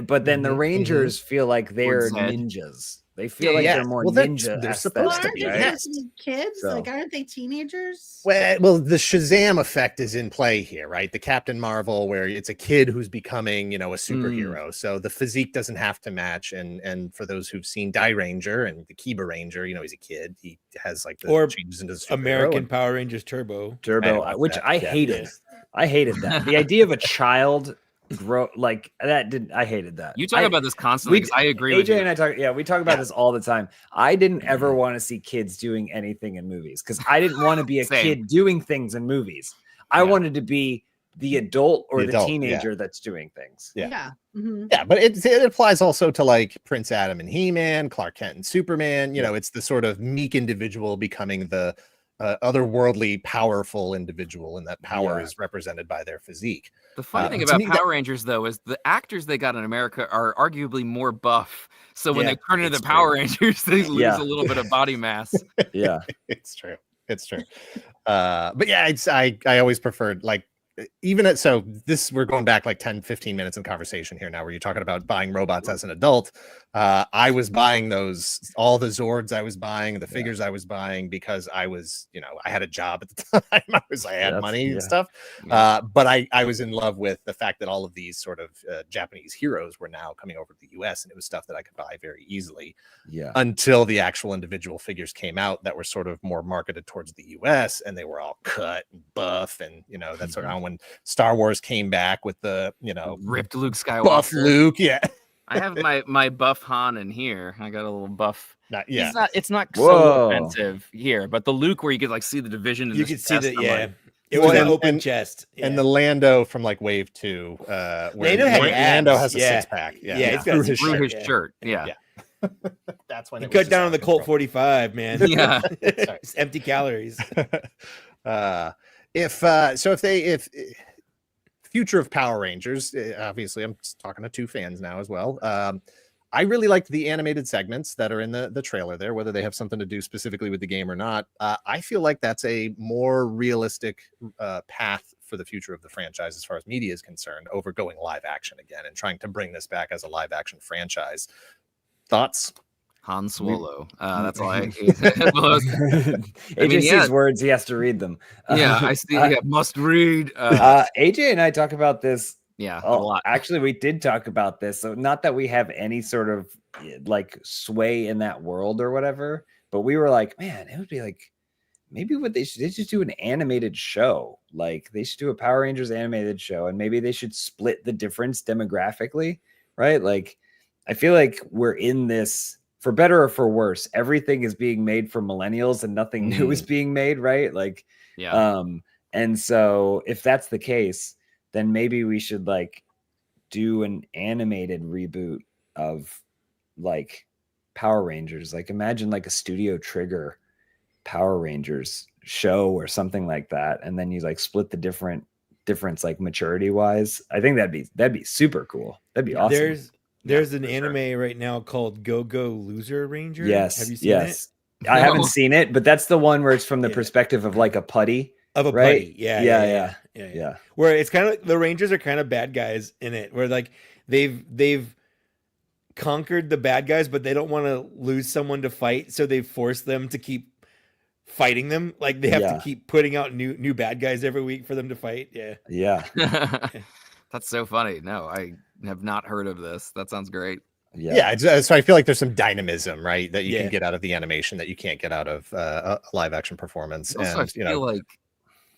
But then the Mhm, Rangers feel like they're Zed. ninjas. They feel Yeah, like yeah. they're more Well, ninja. they're aesthetic, supposed to Aren't be, they right? yes. just kids? So- Like, aren't they teenagers? Well, the Shazam effect is in play here, right? The Captain Marvel, where it's a kid who's becoming, a superhero. So the physique doesn't have to match. And for those who've seen Die Ranger and the Kiba Ranger, he's a kid. He has like the Or changes into superhero American and- Power Rangers Turbo. Turbo, like which that, I yeah. hated. I hated that. The idea of a child grow like that didn't. I hated that. You talk I- about this constantly. 'Cause I agree with AJ you. and I talk. Yeah, we talk about this all the time. I didn't ever want to see kids doing anything in movies because I didn't want to be a Same. kid doing things in movies. I Yeah. wanted to be the adult or The the, adult, teenager that's doing things. Yeah. Mhm. Yeah, but it applies also to like Prince Adam and He-Man, Clark Kent and Superman. It's the sort of meek individual becoming the otherworldly, powerful individual, and that power Yeah. is represented by their physique. The funny thing to about me, Power Rangers, though, is the actors they got in America are arguably more buff. So when Yeah, they turn into it's the Power Rangers, they lose Yeah. a little bit of body mass. Yeah, It's true. But yeah, I always preferred like so we're going back like 10-15 minutes in conversation here now, where you're talking about buying robots as an adult. I was buying all the Zords I was buying, the figures I was buying, because I was, I had a job at the time. I had money and stuff. But I was in love with the fact that all of these sort of Japanese heroes were now coming over to the US, and it was stuff that I could buy very easily. Until the actual individual figures came out that were sort of more marketed towards the US, and they were all cut and buff, and that's sort of when Star Wars came back with the ripped Luke Skywalker, buff Luke. I have my buff Han in here. I got a little buff. It's not Whoa. so offensive here, but the Luke where you could like see the division. You could see that. Like, it was an open chest. And the Lando from like Wave 2, where Lando has a six-pack. It's got through his shirt. That's when he cut down on the Colt 45, man. It's empty calories. If future of Power Rangers, obviously I'm talking to two fans now as well. I really liked the animated segments that are in the trailer there, whether they have something to do specifically with the game or not. I feel like that's a more realistic path for the future of the franchise as far as media is concerned, over going live action again and trying to bring this back as a live action franchise. Thoughts? Han Solo. That's all I. AJ sees words, he has to read them. I see. Must read. AJ and I talk about this. A lot. Actually, we did talk about this. So not that we have any sort of like sway in that world or whatever, but we were like, man, it would be like maybe they should just do an animated show. Like they should do a Power Rangers animated show, and maybe they should split the difference demographically, right? Like I feel like we're in this, for better or for worse, everything is being made for millennials and nothing new is being made, right? Like, and so if that's the case, then maybe we should like do an animated reboot of like Power Rangers. Like imagine like a Studio Trigger Power Rangers show or something like that, and then you like split the difference like maturity wise. I think that'd be super cool. That'd be awesome. There's an anime right now called Go Go Loser Ranger. Yes. Have you seen it? I haven't seen it, but that's the one where it's from the perspective of like a putty. Of a right? putty. Yeah. Where it's kind of the Rangers are kind of bad guys in it, where like they've conquered the bad guys, but they don't want to lose someone to fight, so they force them to keep fighting them. Like they have to keep putting out new bad guys every week for them to fight. Yeah. That's so funny. No, I have not heard of this. That sounds great. So I feel like there's some dynamism, right, that you can get out of the animation that you can't get out of a live action performance. Also, and I feel like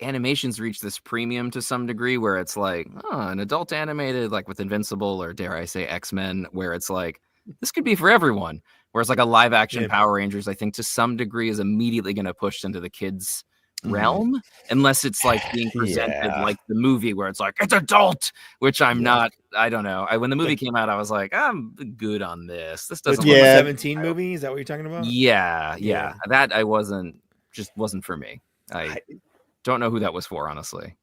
animations reach this premium to some degree where it's like an adult animated, like with Invincible or dare I say X-Men, where it's like this could be for everyone. Whereas like a live action Power Rangers, I think to some degree is immediately going to push into the kids realm, unless it's like being presented like the movie where it's like it's adult, which I'm not. I don't know. When the movie came out, I was like, I'm good on this. This doesn't. 17 movie. Is that what you're talking about? Yeah. That wasn't for me. I don't know who that was for, honestly.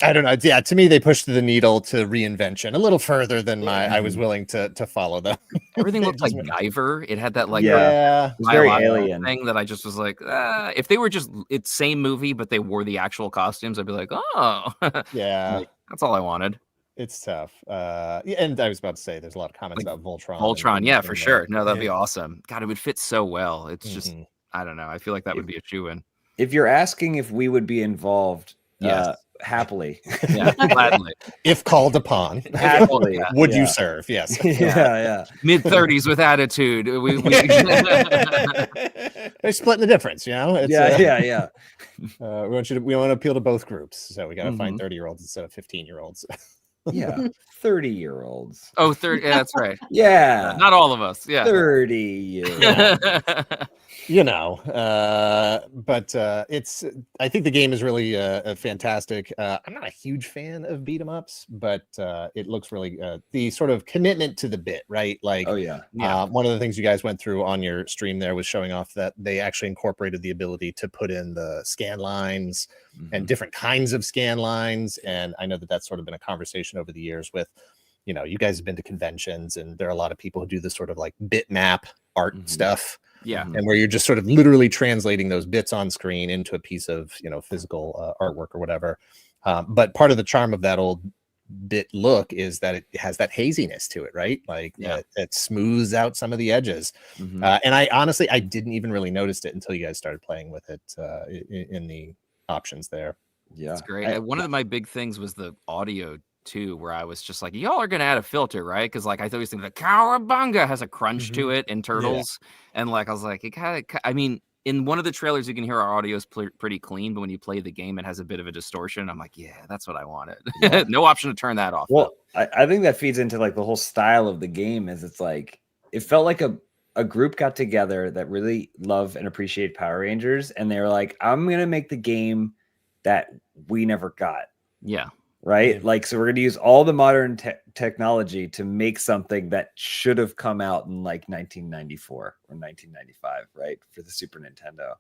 I don't know. Yeah, to me, they pushed the needle to reinvention a little further than I was willing to follow them. Everything looked like Guyver. It had that like very alien thing that I just was like, if they were just it's same movie, but they wore the actual costumes, I'd be like, oh, like, that's all I wanted. It's tough. And I was about to say, there's a lot of comments about Voltron. Voltron, for sure. No, that'd be awesome. God, it would fit so well. It's just, I don't know. I feel like that would be a shoo-in. If you're asking if we would be involved, happily, gladly, if called upon, happily, would you serve? Yes, mid-30s with attitude. We they're splitting the difference, It's, we want to appeal to both groups, so we got to find 30-year-olds instead of 15-year-olds. 30-year-olds. Oh, 30. Yeah, that's right. Not all of us. 30-year-olds. But it's. I think the game is really fantastic. I'm not a huge fan of beat 'em ups, but it looks really the sort of commitment to the bit, right? Like, one of the things you guys went through on your stream there was showing off that they actually incorporated the ability to put in the scan lines and different kinds of scan lines, and I know that that's sort of been a conversation over the years with. You guys have been to conventions, and there are a lot of people who do this sort of like bitmap art stuff. And where you're just sort of literally translating those bits on screen into a piece of, physical artwork or whatever. But part of the charm of that old bit look is that it has that haziness to it, right? Like it smooths out some of the edges. And I honestly, I didn't even really notice it until you guys started playing with it in the options there. Yeah, it's great. One of my big things was the audio too, where I was just like, y'all are gonna add a filter, right? Because like I always think the cowabunga has a crunch to it in Turtles, and like I was like, it kind of. I mean, in one of the trailers, you can hear our audio is pretty clean, but when you play the game, it has a bit of a distortion. I'm like, yeah, that's what I wanted. No option to turn that off. Well, I think that feeds into like the whole style of the game. Is it's like it felt like a group got together that really love and appreciate Power Rangers, and they were like, I'm gonna make the game that we never got. Yeah. Right. Yeah. Like, so we're going to use all the modern technology to make something that should have come out in like 1994 or 1995, right, for the Super Nintendo.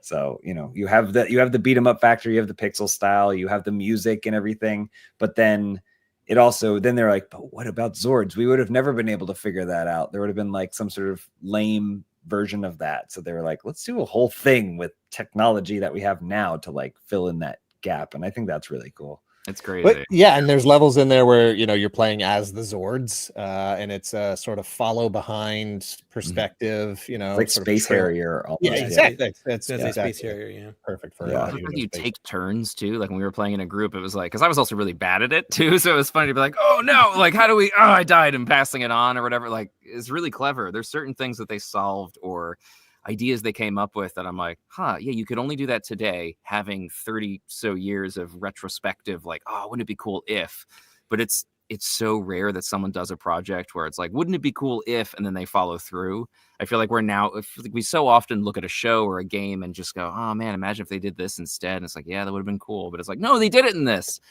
So, you know, you have the beat 'em up factor, you have the pixel style, you have the music and everything, but then they're like, but what about Zords? We would have never been able to figure that out. There would have been like some sort of lame version of that. So they were like, let's do a whole thing with technology that we have now to like fill in that gap. And I think that's really cool. It's crazy. But yeah, and there's levels in there where, you know, you're playing as the Zords, and it's a sort of follow behind perspective, you know, it's like Space Harrier. Almost. Yeah, exactly. That's exactly. Space Harrier, yeah. Perfect for like you take turns too. Like when we were playing in a group, it was like, because I was also really bad at it too, so it was funny to be like, oh no, like how do we? Oh, I died and passing it on or whatever. Like it's really clever. There's certain things that they solved or ideas they came up with that I'm like, yeah, you could only do that today, having 30 so years of retrospective, like, oh, wouldn't it be cool if? But it's so rare that someone does a project where it's like, wouldn't it be cool if, and then they follow through. I feel like we so often look at a show or a game and just go, oh man, imagine if they did this instead. And it's like, yeah, that would have been cool. But it's like, no, they did it in this.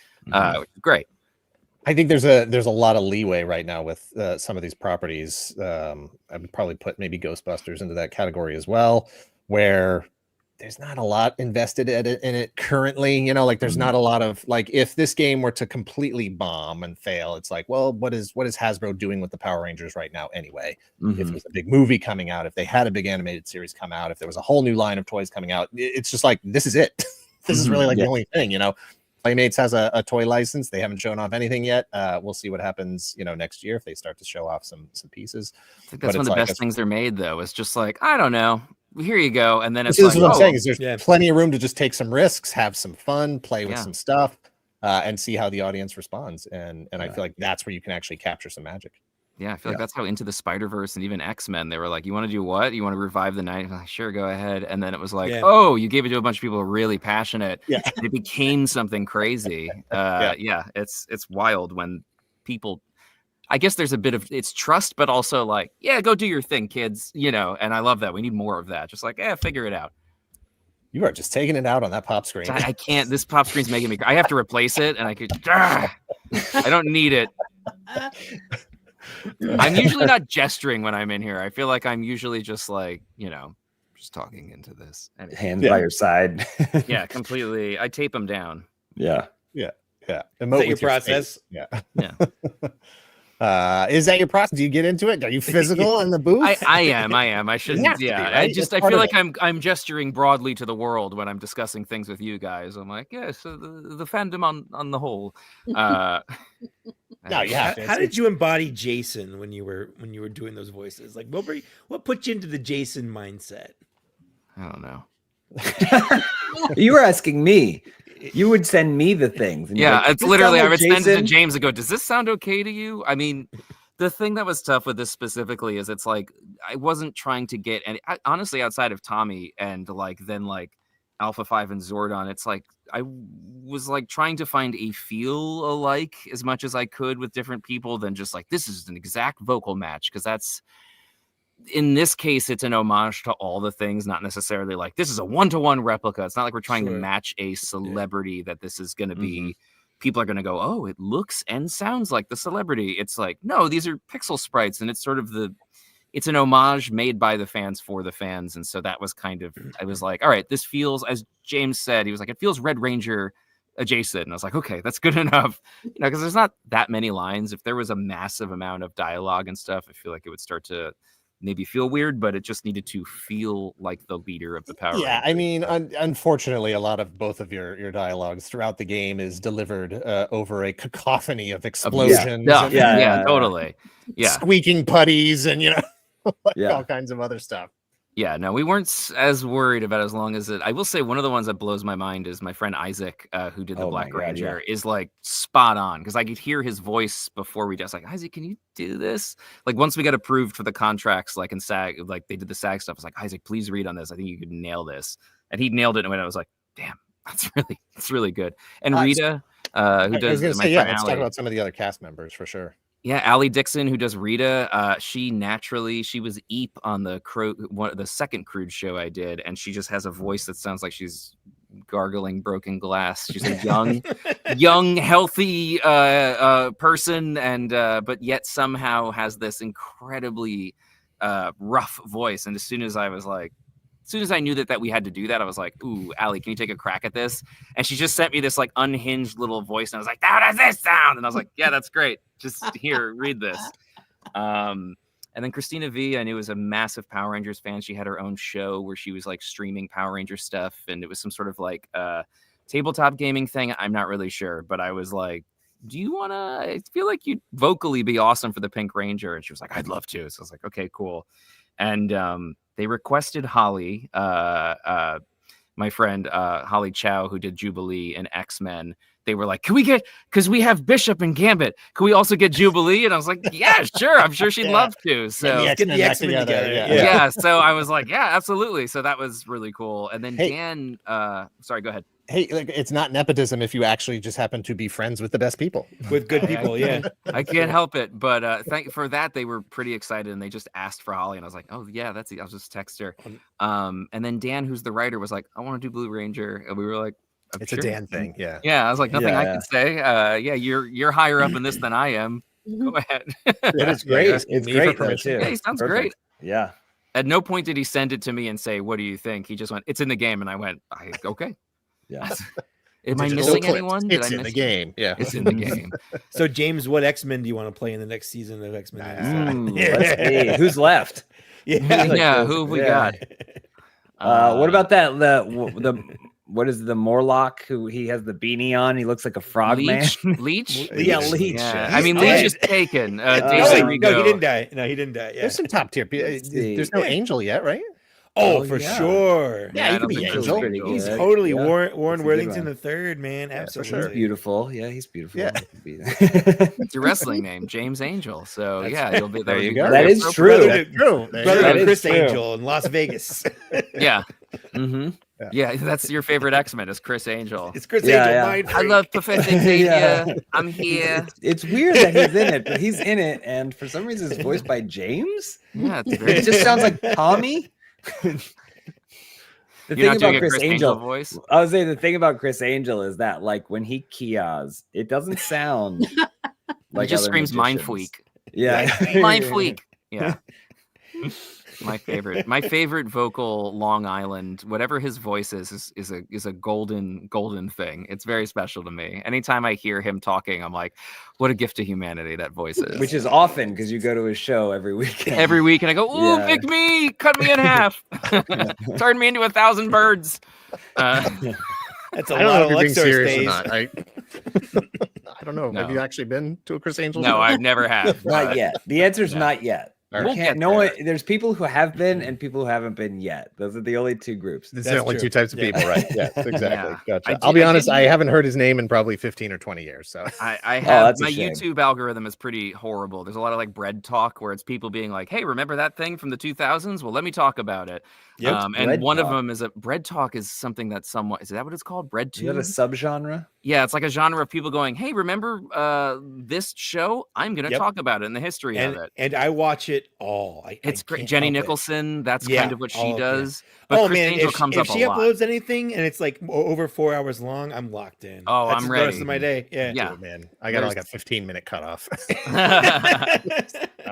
Great. I think there's a lot of leeway right now with some of these properties. I would probably put maybe Ghostbusters into that category as well, where there's not a lot invested in it currently. You know, like there's not a lot of like, if this game were to completely bomb and fail, it's like, well, what is Hasbro doing with the Power Rangers right now anyway? If there's a big movie coming out, if they had a big animated series come out, if there was a whole new line of toys coming out, it's just like, this is it. This is really like the only thing, you know. Playmates has a toy license. They haven't shown off anything yet. We'll see what happens, you know, next year if they start to show off some pieces. I think that's one of the best things they're made, though. It's just like, I don't know. Here you go. And then it's like, what I'm saying is there's plenty of room to just take some risks, have some fun, play with some stuff, and see how the audience responds. And I feel like that's where you can actually capture some magic. Yeah, I feel like that's how Into the Spider-Verse and even X-Men, they were like, you want to do what? You want to revive the night? Like, sure, go ahead. And then it was like, oh, you gave it to a bunch of people who are really passionate. Yeah. It became something crazy. It's wild when people, I guess there's a bit of, it's trust, but also like, yeah, go do your thing, kids, you know, and I love that. We need more of that. Just like, figure it out. You are just taking it out on that pop screen. I can't, this pop screen's making me, I have to replace it and I don't need it. I'm usually not gesturing when I'm in here. I feel like I'm usually just like, you know, just talking into this. Anyway. Hands by your side. Yeah, completely. I tape them down. Yeah. Is that your process? Yeah. Yeah. Is that your process? Do you get into it? Are you physical in the booth? I am. I shouldn't. Yeah. Right? I feel like I'm gesturing broadly to the world when I'm discussing things with you guys. I'm like, so the fandom on the whole. No, yeah. How did you embody Jason when you were doing those voices? Like, what put you into the Jason mindset? I don't know. You were asking me. You would send me the things. And yeah, it's literally I would send it to James and go, "Does this sound okay to you?" I mean, the thing that was tough with this specifically is it's like I wasn't trying to get any. Honestly, outside of Tommy and then Alpha 5 and Zordon, it's like I was like trying to find a feel alike as much as I could with different people than just like this is an exact vocal match, because that's in this case it's an homage to all the things, not necessarily like this is a one-to-one replica. It's not like we're trying to match a celebrity that this is going to be. People are going to go, oh, it looks and sounds like the celebrity. It's like, no, these are pixel sprites, and it's sort of it's an homage made by the fans for the fans. And so that was kind of, I was like, all right, this feels, as James said, he was like, it feels Red Ranger adjacent. And I was like, okay, that's good enough. You know, because there's not that many lines. If there was a massive amount of dialogue and stuff, I feel like it would start to maybe feel weird, but it just needed to feel like the leader of the Power Yeah, Rangers. I mean, unfortunately, a lot of both of your dialogues throughout the game is delivered over a cacophony of explosions, and Yeah, totally. Yeah, squeaking putties, and like Yeah. all kinds of other stuff. yeah, no, we weren't as worried about as long as it. I will say one of the ones that blows my mind is my friend Isaac, who did the Oh my Black God, Ranger, is like spot on because I could hear his voice before we just like, Isaac, can you do this? Like once we got approved for the contracts, like in SAG, like they did the SAG stuff. I was like, Isaac, please read on this. I think you could nail this, and he nailed it. And I was like, damn, it's really good. And Rita, who I was does going to my say, friend let's talk Allie. about some of the other cast members for sure. Yeah, Allie Dixon, who does Rita, she was Eep on the second Crude show I did, and she just has a voice that sounds like she's gargling broken glass. She's a young, healthy person, and but yet somehow has this incredibly rough voice. And as soon as I knew that we had to do that, I was like, ooh, Allie, can you take a crack at this? And she just sent me this like unhinged little voice. And I was like, how does this sound? And I was like, yeah, that's great. Just here, read this. And then Christina V, I knew was a massive Power Rangers fan. She had her own show where she was like streaming Power Ranger stuff. And it was some sort of like tabletop gaming thing. I'm not really sure, but I was like, I feel like you'd vocally be awesome for the Pink Ranger. And she was like, I'd love to. So I was like, okay, cool. And they requested Holly, my friend Holly Chow, who did Jubilee and X-Men. They were like, because we have Bishop and Gambit, can we also get Jubilee? And I was like, yeah, sure. I'm sure she'd love to. So get the X-Men together. Yeah. So I was like, yeah, absolutely. So that was really cool. And then Dan, sorry, go ahead. Hey, it's not nepotism if you actually just happen to be friends with the best people. With good people, yeah. I can't help it. But for that, they were pretty excited, and they just asked for Holly. And I was like, oh, yeah, I'll just text her. And then Dan, who's the writer, was like, I want to do Blue Ranger. And we were like, It's sure. a Dan thing. Yeah. Yeah. I was like, nothing I can say. Yeah, you're higher up in this than I am. Go ahead. But it's great. It's Me great for though, permission. too. Yeah, he sounds Perfect. great. Yeah. At no point did he send it to me and say, what do you think? He just went, it's in the game. And I went, okay. Yeah. Am I Digital missing clips. anyone? Did It's I in the miss- game. Yeah. It's in the game. So James, what X-Men do you want to play in the next season of X-Men? Let's see. Who's left? Yeah. Who have we Yeah. got? What about that? The what is the Morlock who he has the beanie on? He looks like a frog man. Leech? Yeah, Leech. Yeah. He's I mean, dead. Leech is taken. No, David he Rigo. didn't die. No, he didn't die. Yeah. There's some top tier. see. There's no Angel yet, right? Oh, for yeah. sure. Yeah, he I don't could be think Angel. there's He's Yeah. totally Yeah. Warren That's a good Worthington one. the third, man. for Absolutely. sure. Beautiful. Yeah, he's beautiful. Yeah. It's your wrestling name, James Angel. So yeah, you'll be There would you be go. very That is appropriate. true. Brother to- True. There you Brother go. That to is Chris true. Angel in Las Vegas. Yeah, Mm-hmm. yeah, that's your favorite X-Men is Chris Angel. It's Chris Yeah, Angel. yeah. Mind I freak. love Professor Xavier. Yeah. I'm here. It's weird that he's in it, but he's in it, and for some reason, it's voiced by James. Yeah, it's very. It just sounds like Tommy. The You're thing not doing about a Chris Angel, voice. I was saying the thing about Chris Angel is that like when he kias, it doesn't sound like He just other screams "Mind magicians. Fleek." Yeah, Mind Fleek. Yeah. My favorite vocal Long Island, whatever his voice is a golden thing. It's very special to me. Anytime I hear him talking, I'm like, what a gift to humanity that voice is. Which is often because you go to his show every weekend. Every week, and I go, ooh, Yeah. pick me, cut me in half, turn me into 1,000 birds. That's a I don't lot know of if you're being Luxor serious or stays. not. I don't know. No. Have you actually been to a Chris Angel? No, show? I've never have. Not yet. The answer is No. not yet. You We'll can't- get no one. there. There's people who have been and people who haven't been yet. Those are the only two groups. There's That's only true. two types of Yeah. people, right? Yeah, exactly. Yeah. Gotcha. I I'll be did- I honest. didn't- I haven't heard his name in probably 15 or 20 years. So I have that's a my shame. YouTube algorithm is pretty horrible. There's a lot of like bread talk where it's people being like, "Hey, remember that thing from the 2000s? Well, let me talk about it." Yep. And Bread one of talk. them is bread talk is something that's somewhat is that what it's called? Bread Is that a tube? subgenre? Yeah, it's like a genre of people going, "Hey, remember this show? I'm going to Yep. talk about it and the history of it." And I watch it all. It's I great. can't Jenny help it. Nicholson, that's Yeah, kind of what all she of it. does. But Oh Chris man, Angel if comes she up a lot. uploads anything and it's like over 4 hours long, I'm locked in. Oh, That's I'm the rest ready. of my day. Yeah. Yeah. oh, man, I got like a 15-minute cutoff.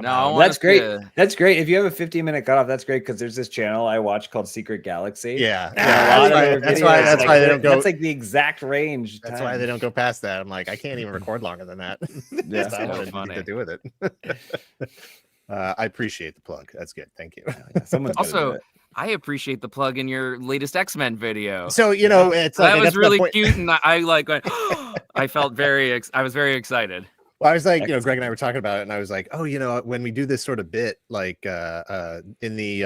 No, I want That's us great. to- That's great. If you have a 15-minute cutoff, that's great because there's this channel I watch called Secret Galaxy. Yeah, And a lot of their that's videos, why. That's like, why they don't go. That's like the exact range. That's why they don't go past that. I'm like, I can't even record longer than that. Yeah. That's not So what I need funny. to do with it. I appreciate the plug. That's good. Thank you. Someone's gotta do Also, it. I appreciate the plug in your latest X-Men video. So it's like That I got was to that really point- cute, and I like went, I felt I was very excited. Well, I was like, Greg and I were talking about it, and I was like, oh, when we do this sort of bit, like in the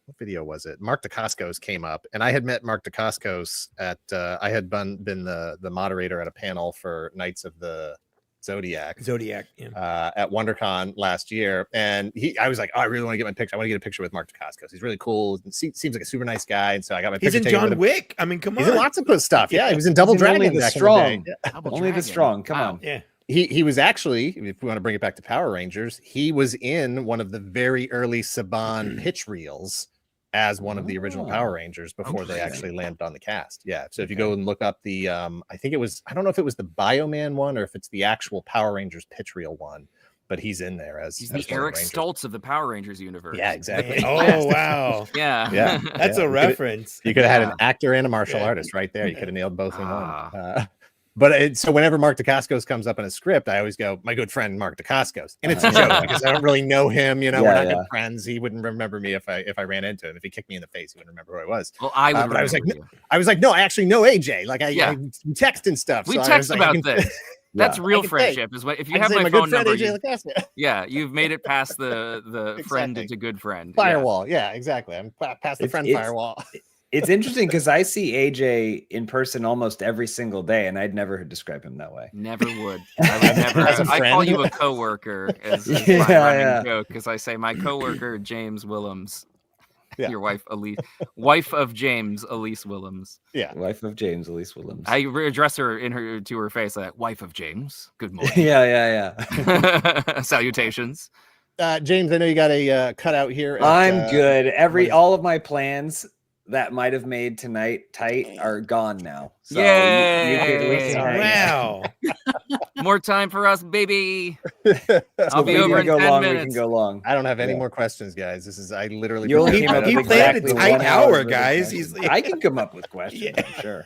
what video was it? Mark DeCoscos came up, and I had met Mark DeCoscos at I had been the moderator at a panel for Knights of the Zodiac at WonderCon last year, and I was like, oh, I really want to get my picture. I want to get a picture with Mark DeCoscos. He's really cool. Seems like a super nice guy, and so I got my picture. He's in taken with John him. Wick. I mean, come on. He's in lots of good stuff. Yeah, he was in Double He's in Only Dragon. the back in Strong. the day. Double Only the Dragon. strong. Come Wow. on. Yeah. He was actually, if we want to bring it back to Power Rangers, he was in one of the very early Saban pitch reels as one of the original Power Rangers before they actually landed on the cast. Yeah. So if you go and look up the, I think it was, I don't know if it was the Bioman one or if it's the actual Power Rangers pitch reel one, but he's in there as He's as the one of Eric Rangers. Stoltz of the Power Rangers universe. Yeah, exactly. Oh, wow. Yeah. Yeah. That's a reference. You could have had an Yeah. actor and a martial Yeah. artist right there. You could have nailed both in Ah. one. But so whenever Mark DeCoscos comes up in a script, I always go, my good friend Mark DeCoscos, and it's a joke because I don't really know him. We're not good friends. He wouldn't remember me if I ran into him. If he kicked me in the face, he wouldn't remember who I was. Well, I would. But I was like, remember you. I was like, no, I actually know AJ. Like I text and stuff. We so I text was like, about this. That's I real can say- friendship. Is what if you I can have say my good phone friend number. AJ LoCascio. Yeah, you've made it past the friend Exactly. to good friend. Firewall. Yeah, exactly. I'm past the friend firewall. It's interesting because I see AJ in person almost every single day, and I'd never describe him that way. Never would. I would never. As a I call friend? you a coworker as my Yeah, running yeah. joke because I say my coworker James Willems. Yeah. Your wife Elise, wife of James, Elise Willems. Yeah. Wife of James, Elise Willems. I address her to her face like wife of James. Good morning. yeah. Salutations. James, I know you got a cutout here. I'm good. All of my plans that might have made tonight tight are gone now. So you Yay! can Wow. More time for us, baby. I'll If be we over need in to go 10 long. minutes. We can go long. I don't have any Yeah. more questions, guys. I literally You only He, came up he with planned a exactly tight 1 hour hour, worth of guys. questions. He's I can come up with questions. Yeah. I'm sure.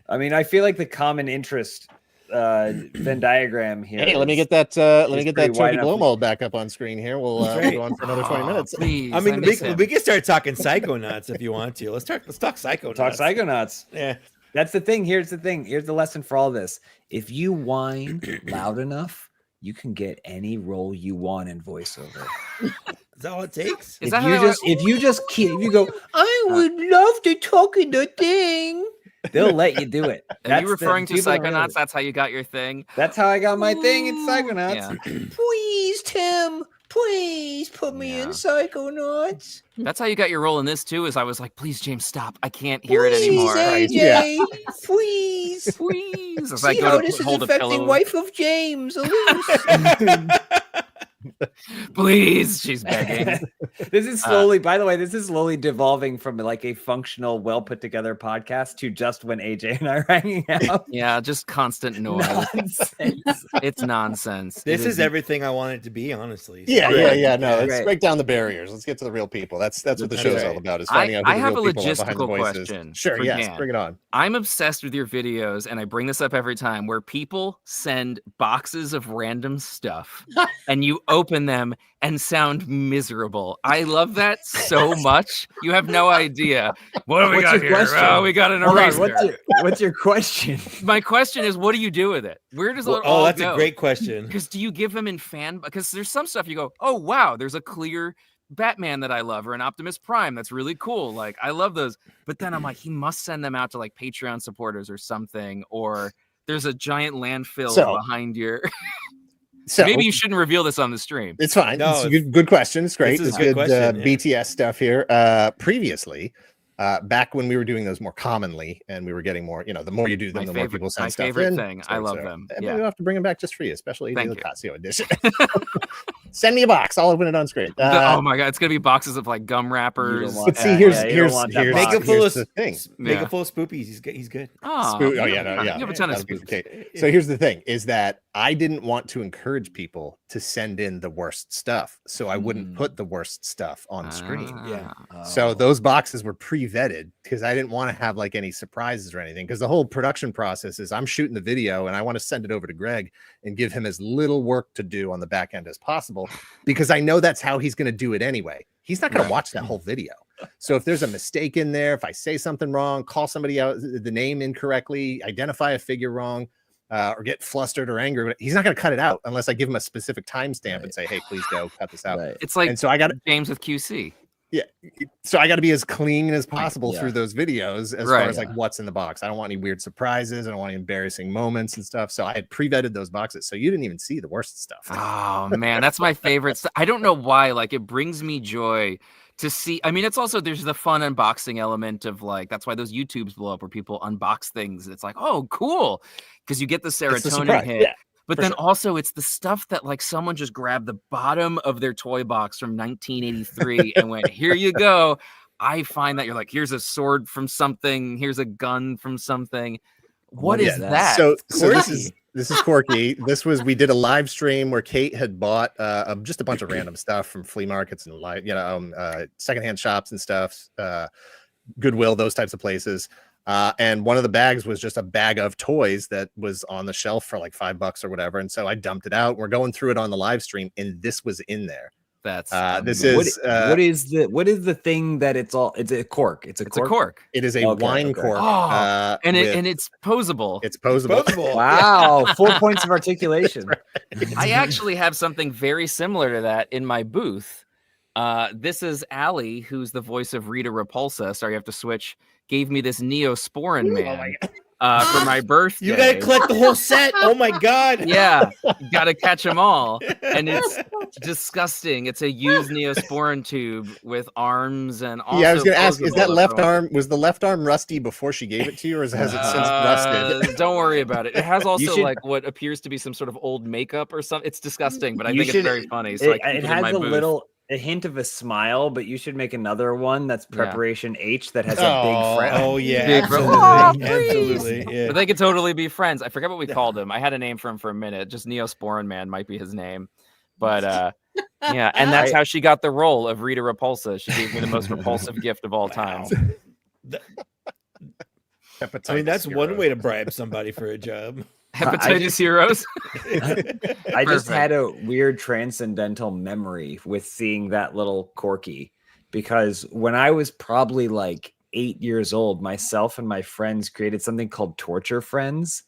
I mean, I feel like the common interest Venn diagram here. Hey, let me is- get that. Let me is get pretty that wide Tony enough. Blow mold back up on screen here. We'll Right. go on for another 20 Oh, minutes. Please. I mean, miss him. we can start talking Psychonauts if you want to. Let's talk Psychonauts. Talk Psychonauts. Yeah. That's the thing. Here's the thing. Here's the lesson for all this. If you whine loud enough, you can get any role you want in voiceover. Is that all it takes? Is If that you how just if you just keep if you go, I would love to talk in the thing. They'll let you do it. Are That's you the- referring to people don't realize Psychonauts? it. That's how you got your thing. That's how I got my thing in Psychonauts. Yeah. Please, Tim. Please put me in Yeah. Psychonauts. That's how you got your role in this too. Is I was like, please, James, stop. I can't hear it anymore. AJ. Please. Please. As I See go how to this is hold a affecting pillow. wife of James. Elise. Please, she's begging. This is slowly, by the way, this is slowly devolving from like a functional, well put together podcast to just when AJ and I are hanging out. Yeah, just constant noise. Nonsense. It's nonsense. This It is everything I want it to be, honestly. Yeah. No, let's Right. break down the barriers. Let's get to the real people. That's what the That's show's right. all about. Is finding out who I the have real a people are behind the logistical voices. question Sure. for Yes. Dan. Bring it on. I'm obsessed with your videos, and I bring this up every time where people send boxes of random stuff and you open them and sound miserable. I love that so much. You have no idea. What do we What's got your here? question? Oh, we got an Hold on, eraser. what's your question? My question is, what do you do with it? Where does it all Oh, that's go? a great question. Because do you give them in fan? Because there's some stuff you go, oh wow, there's a clear Batman that I love, or an Optimus Prime that's really cool. Like I love those. But then I'm like, he must send them out to like Patreon supporters or something, or there's a giant landfill So- behind your. So Maybe you shouldn't reveal this on the stream. it's fine. No, It's a good question. It's great. this is It's a good good question, yeah. BTS stuff here. Previously, back when we were doing those more commonly, and we were getting more, the more you do them, My the more favorite- people send my stuff favorite in. thing. I love them. And Yeah. we'll have to bring them back just for you, especially the Thank you. LoCascio edition. Send me a box. I'll open it on screen. Oh my god, it's gonna be boxes of like gum wrappers. want But see, Yeah, here's you don't here's want that here's, box. Make it full here's of the thing. Make Yeah. it full of spoopies. He's good. Oh, Spook- you oh have yeah, a no, ton- yeah. You have a ton of that'll be spooks. okay. So here's the thing: is that I didn't want to encourage people to send in the worst stuff, so I wouldn't Mm. put the worst stuff on screen. Yeah. So those boxes were pre-vetted because I didn't want to have like any surprises or anything. Because the whole production process is I'm shooting the video and I want to send it over to Greg and give him as little work to do on the back end as possible. video because I know that's how he's going to do it anyway. He's not going to watch that whole video. So if there's a mistake in there, if I say something wrong, call somebody out the name incorrectly, identify a figure wrong, or get flustered or angry, he's not going to cut it out unless I give him a specific timestamp and say, hey, please go cut this out. It's like, and so I got James with QC. Yeah. So I got to be as clean as possible through those videos as far as like what's in the box. I don't want any weird surprises. I don't want any embarrassing moments and stuff. So I had pre-vetted those boxes. So you didn't even see the worst stuff. Oh man, that's my favorite stuff. I don't know why. Like it brings me joy to see. I mean, it's also there's the fun unboxing element of like that's why those YouTubes blow up where people unbox things. It's like, oh, cool. Because you get the serotonin hit. Yeah. But then also it's the stuff that like someone just grabbed the bottom of their toy box from 1983 and went, here you go. I find that you're like, here's a sword from something. Here's a gun from something. What is that? So this is quirky. We did a live stream where Kate had bought just a bunch of random stuff from flea markets and secondhand shops and stuff, Goodwill, those types of places. And one of the bags was just a bag of toys that was on the shelf for like $5 or whatever. And so I dumped it out. We're going through it on the live stream, and this was in there. That's what is the thing that it's a cork. It's a cork. It is a wine cork. Oh, and it's posable. It's posable. Wow. 4 points of articulation. I actually have something very similar to that in my booth. This is Allie, who's the voice of Rita Repulsa. Sorry, I have to switch. Gave me this Neosporin Man for my birthday. You gotta collect the whole set. Oh my god! Yeah, gotta catch them all, and it's disgusting. It's a used Neosporin tube with arms and all. Yeah, I was gonna ask: is that left arm? Was the left arm rusty before she gave it to you, or has it since rusted? Don't worry about it. It has also like what appears to be some sort of old makeup or something. It's disgusting, but I think it's very funny. So it has a hint of a smile, but you should make another one that's preparation H that has a big friend. Oh yeah, absolutely. Yeah. But they could totally be friends. I forget what we called him. I had a name for him for a minute. Just Neosporin Man might be his name. But yeah, and that's how she got the role of Rita Repulsa. She gave me the most repulsive gift of all time. I mean, that's one way to bribe somebody for a job. Hepatitis heroes. I just had a weird transcendental memory with seeing that little corky, because when I was probably like 8 years old, myself and my friends created something called Torture Friends,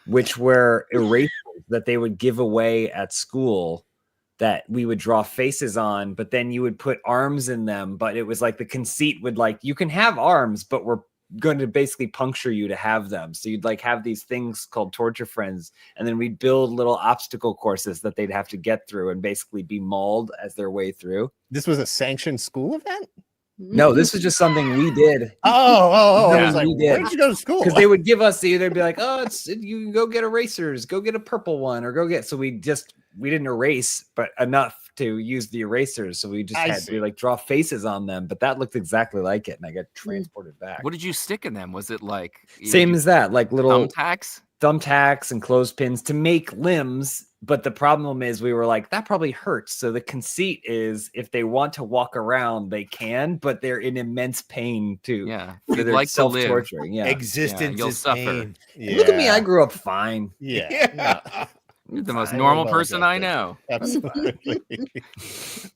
which were erasers that they would give away at school that we would draw faces on, but then you would put arms in them. But it was like the conceit would like, you can have arms, but we're going to basically puncture you to have them. So you'd like have these things called Torture Friends, and then we'd build little obstacle courses that they'd have to get through and basically be mauled as their way through. This was a sanctioned school event? No, this was just something we did. Oh, I was like, we did. Where did you go to school? Because they would give us they'd be like, oh, you can go get erasers, go get a purple one, or go get. So we didn't erase, but enough to use the erasers. So we just had to like draw faces on them, but that looked exactly like it, and I got transported back. What did you stick in them? Was it like same as that, like little thumbtacks and clothespins to make limbs? But the problem is we were like, that probably hurts. So the conceit is if they want to walk around, they can, but they're in immense pain too. Yeah. They're like self-torturing. Yeah. Existence you'll is suffer. pain. Yeah. Look at me. I grew up fine. Yeah. You're the most normal person I know. Absolutely.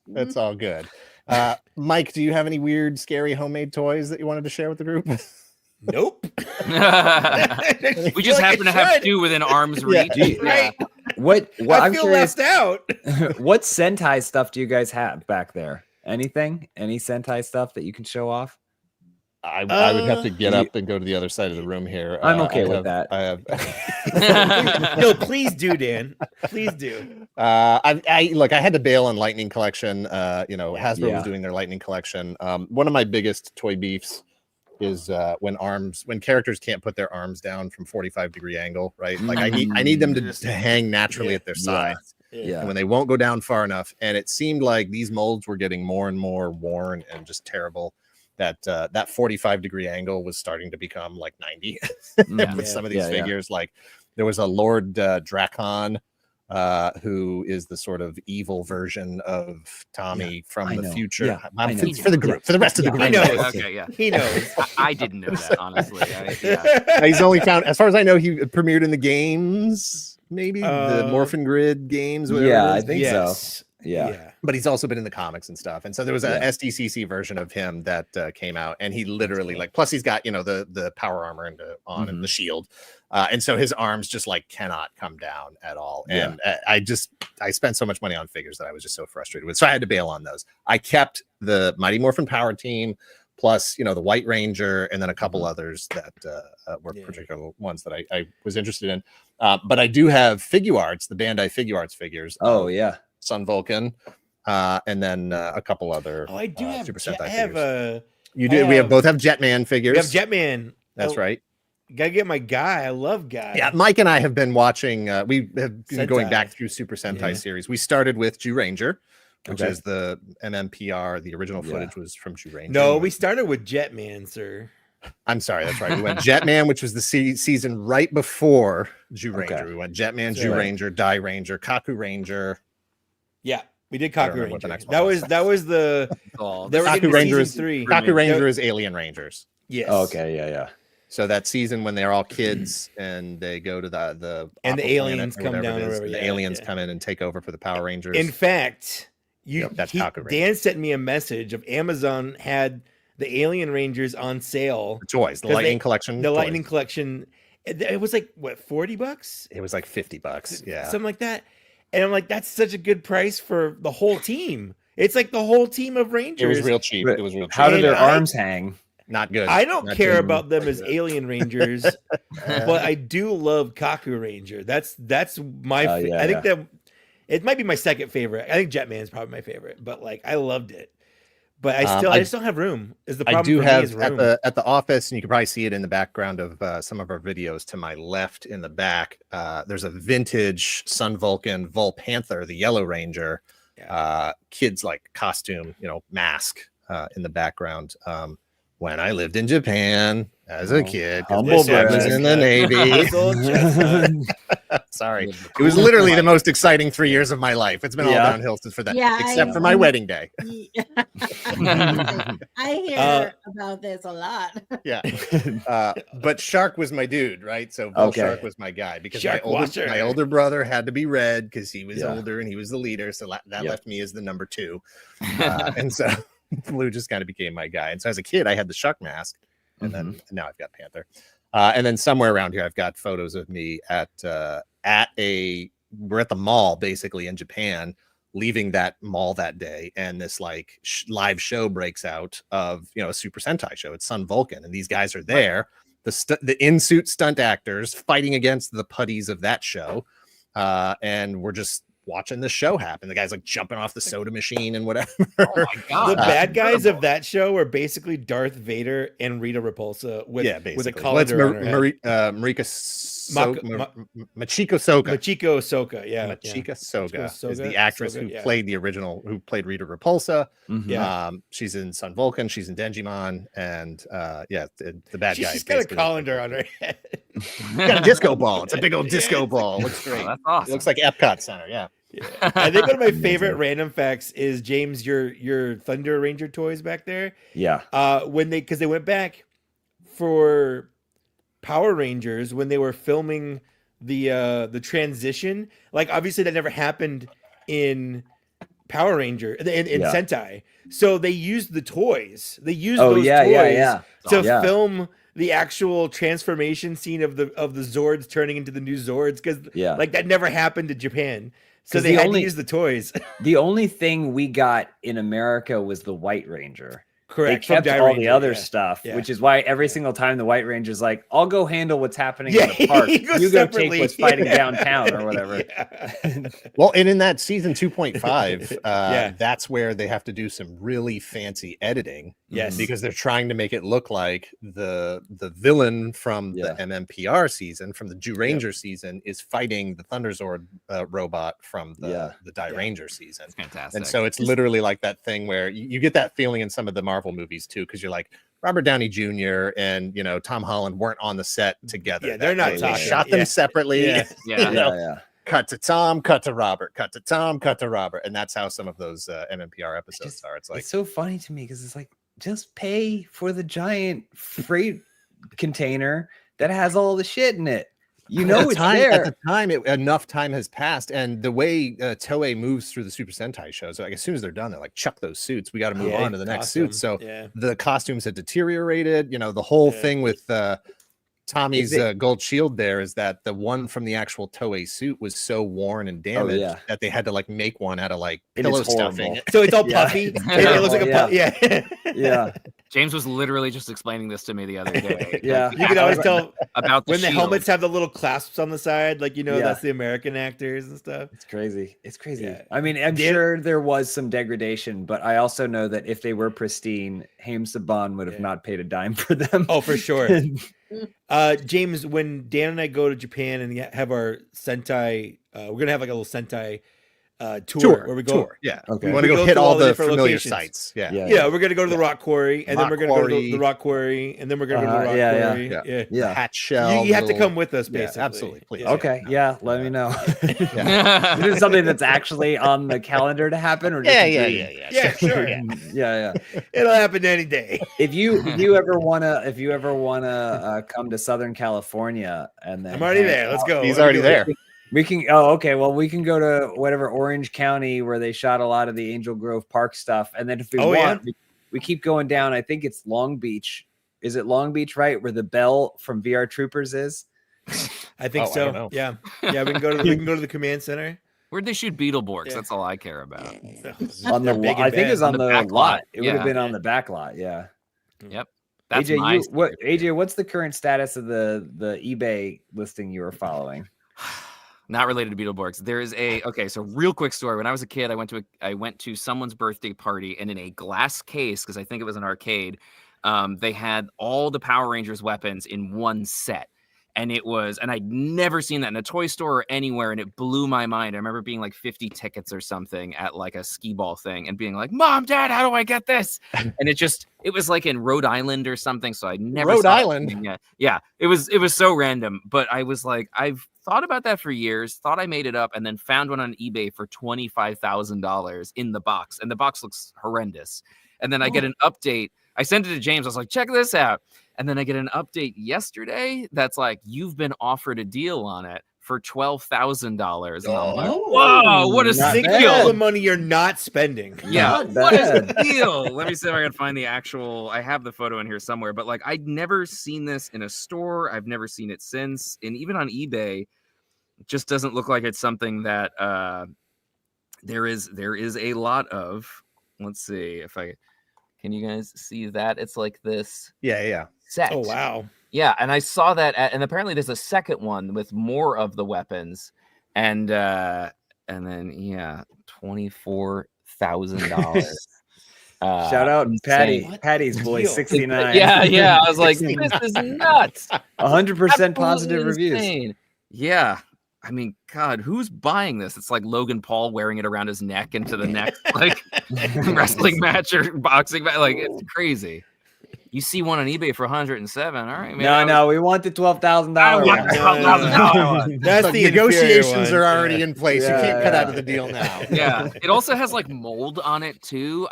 That's all good. Mike, do you have any weird, scary homemade toys that you wanted to share with the group? Nope. We just happen to have two within arm's reach. Yeah. Right. What I feel left out. What Sentai stuff do you guys have back there? Anything? Any Sentai stuff that you can show off? I would have to get up and go to the other side of the room here. I'm okay with that. I have. No, please do, Dan. Please do. I had to bail on Lightning Collection. Hasbro was doing their Lightning Collection. One of my biggest toy beefs is when characters can't put their arms down from 45-degree angle, right? Like I need them to hang naturally at their sides. Yeah. And when they won't go down far enough, and it seemed like these molds were getting more and more worn and just terrible. That 45-degree angle was starting to become like 90 with some of these figures. Like there was a Lord Drakon, who is the sort of evil version of Tommy from the future. For the group, for the rest of the group. He knows. Okay, yeah. He knows. I didn't know that, honestly. He's only found, as far as I know, he premiered in the games, maybe the Morphin Grid games. Yeah, I think so. Yeah. but he's also been in the comics and stuff. And so there was a SDCC version of him that came out, and he literally like, plus he's got, you know, the power armor and and the shield. And so his arms just like cannot come down at all. And I spent so much money on figures that I was just so frustrated with. So I had to bail on those. I kept the Mighty Morphin Power Team, plus, you know, the White Ranger, and then a couple others that were particular ones that I was interested in. But I do have Figuarts, the Bandai Figuarts figures. Oh, yeah. Sun Vulcan, and then a couple other. Oh, I do have Super Jet, Sentai I have figures. You do. We have both have Jetman figures. We have Jetman. That's right. Gotta get my Guy. I love Guy. Yeah, Mike and I have been watching. We have been going Sentai. back through Super Sentai series. We started with Jew Ranger, which is the MMPR. The original footage was from Jew Ranger. No, we started with Jetman, sir. I'm sorry, that's right. We went Jetman, which was the season right before Jew Ranger. We went Jetman, Jew Ranger, Die Ranger, Kaku Ranger. Yeah, we did Kaku Ranger. what the next one That was. was the they were Kaku Ranger is season 3. Kaku Ranger is Alien Rangers. Yes. Oh, okay. Yeah. So that season when they're all kids and they go to the And the Aqua aliens planet or come whatever down it or is, whatever, the aliens come in and take over for the Power Rangers. In fact, that's Kaku Ranger. Dan sent me a message of Amazon had the Alien Rangers on sale. The toys, the 'Cause Lightning Collection. The toys. Lightning Collection. It was like what, $40? It was like $50. Yeah, something like that. And I'm like, that's such a good price for the whole team. It's like the whole team of Rangers. it was real cheap. It was real cheap. How do And their I- arms hang? Not good. I don't Not care good. about them as Alien Rangers, but I do love Kaku Ranger. That's my. I think that it might be my second favorite. I think Jetman is probably my favorite, but like I loved it. But I just don't have room. Is the problem? I do for me have is room. at the office, and you can probably see it in the background of some of our videos. To my left, in the back, there's a vintage Sun Vulcan Volpanther, the Yellow Ranger, kids like costume, mask in the background. When I lived in Japan as a kid, 'cause Humble my dad was brag. in the Navy. Old chestnut. Sorry, it was literally the most exciting 3 years of my life. It's been all downhill since for that, Yeah, except for my wedding day. I hear about this a lot. Yeah, but Shark was my dude, right? So Shark was my guy because my older brother had to be red because he was older and he was the leader. So that left me as the number 2, and so Blue just kind of became my guy. And so as a kid, I had the Shark mask, and then now I've got Panther. And then somewhere around here, I've got photos of me we're at the mall basically in Japan, leaving that mall that day, and this like live show breaks out of a Super Sentai show. It's Sun Vulcan, and these guys are there, the in-suit stunt actors fighting against the putties of that show, and we're just watching the show happen. The guy's like jumping off the soda machine and whatever. Oh my god! The bad guys of that show are basically Darth Vader and Rita Repulsa with a colander on her head. Machiko Soka. Machiko Soka, yeah. Machiko Soga is the Soga, actress who played who played Rita Repulsa. She's in Sun Vulcan, she's in Dengimon, and the bad guy. She's got a colander on her head. Got a disco ball. It's a big old disco ball. Looks great. Oh, that's awesome. It looks like Epcot Center. Yeah. I think one of my favorite random facts is James, your Thunder Ranger toys back there. Yeah. Because they went back for Power Rangers when they were filming the transition. Like obviously that never happened in Power Ranger in Sentai. So they used the toys. They used those toys to film the actual transformation scene of the Zords turning into the new Zords, because like that never happened in Japan. So they had to use the toys. The only thing we got in America was the White Ranger. Correct. They kept all the other stuff, which is why every single time the White Ranger's like, I'll go handle what's happening in the park. You go take what's fighting downtown or whatever. Well, and in that season 2.5, that's where they have to do some really fancy editing. Yes. Because they're trying to make it look like the villain from the MMPR season, from the Jew Ranger season, is fighting the Thunderzord robot from the Die Ranger season. That's fantastic. And so it's literally like that thing where you get that feeling in some of the Marvel movies too, because you're like, Robert Downey Jr. and Tom Holland weren't on the set together. Yeah, they're not day. talking. They shot them separately. Yeah. Cut to Tom, cut to Robert, cut to Tom, cut to Robert, and that's how some of those MMPR episodes are. It's like, it's so funny to me because it's like, just pay for the giant freight container that has all the shit in it. You know, it's At there. the time, enough time has passed, and the way Toei moves through the Super Sentai shows, like as soon as they're done, they're like, "Chuck those suits. We got to move on to the next suit." So the costumes had deteriorated. You know, the whole thing with Tommy's gold shield there is that the one from the actual Toei suit was so worn and damaged that they had to like make one out of like pillow stuffing. So it's all puffy. It looks like a yeah. James was literally just explaining this to me the other day. Yeah, you can always tell about when the shield. helmets have the little clasps on the side, like that's the American actors and stuff. It's crazy. It's crazy. Yeah. I mean, I'm sure there was some degradation, but I also know that if they were pristine, Haim Saban would have not paid a dime for them. Oh, for sure. James, when Dan and I go to Japan and have our Sentai, we're gonna have like a little Sentai tour where we go. Yeah. Okay. We want to go hit all the familiar sites. Yeah. Yeah. We're gonna go to the Rock Quarry, and then we're gonna go to the Rock Quarry, and then we're gonna go to the Rock Quarry. Yeah. Hatch shell. You have to come with us, basically. Absolutely. Please. Okay. Yeah. Let me know. Is it something that's actually on the calendar to happen, or just Yeah, sure. Yeah. It'll happen any day. If you ever wanna come to Southern California, and then I'm already there. Let's go. He's already there. We can. Oh, okay. Well, we can go to whatever Orange County where they shot a lot of the Angel Grove Park stuff, and then if we want, we keep going down. I think it's Long Beach. Is it Long Beach, right, where the bell from VR Troopers is? I think so. I yeah. We can go to the command center. Where'd they shoot Beetleborgs? That's all I care about. On the I think it's on the back lot. It would have been on the back lot. Yeah. Yep. That's AJ, what's the current status of the eBay listing you were following? Not related to Beetleborgs. There is so real quick story. When I was a kid, I went to someone's birthday party, and in a glass case, because I think it was an arcade, they had all the Power Rangers weapons in one set. And I'd never seen that in a toy store or anywhere, and it blew my mind. I remember being like 50 tickets or something at like a skee ball thing and being like, "Mom, Dad, how do I get this?" And it was like in Rhode Island or something. So I never Rhode saw Island. Yeah. It was so random, but I was like, I've thought about that for years, thought I made it up, and then found one on eBay for $25,000 in the box. And the box looks horrendous. And then I get an update. I sent it to James. I was like, check this out. And then I get an update yesterday that's like, you've been offered a deal on it for $12,000. And I'm like, whoa, what a steal. All the money you're not spending. Yeah, what is the deal? Let me see if I can find the actual, I have the photo in here somewhere, but like I'd never seen this in a store. I've never seen it since. And even on eBay, it just doesn't look like it's something that there is a lot of. Let's see if can you guys see that? It's like this. Yeah. Set. Oh, wow. Yeah, and I saw that, and apparently there's a second one with more of the weapons, and then $24,000. Shout out Patty's boy 69. Yeah. I was like, this is nuts. 100% positive reviews. Yeah. I mean, God, who's buying this? It's like Logan Paul wearing it around his neck into the next like wrestling match or boxing match. Like, it's crazy. You see one on eBay for 107. All right, man. No, we want the $12,000. That's the negotiations are already in place. You can't cut out of the deal now. Yeah, it also has like mold on it too.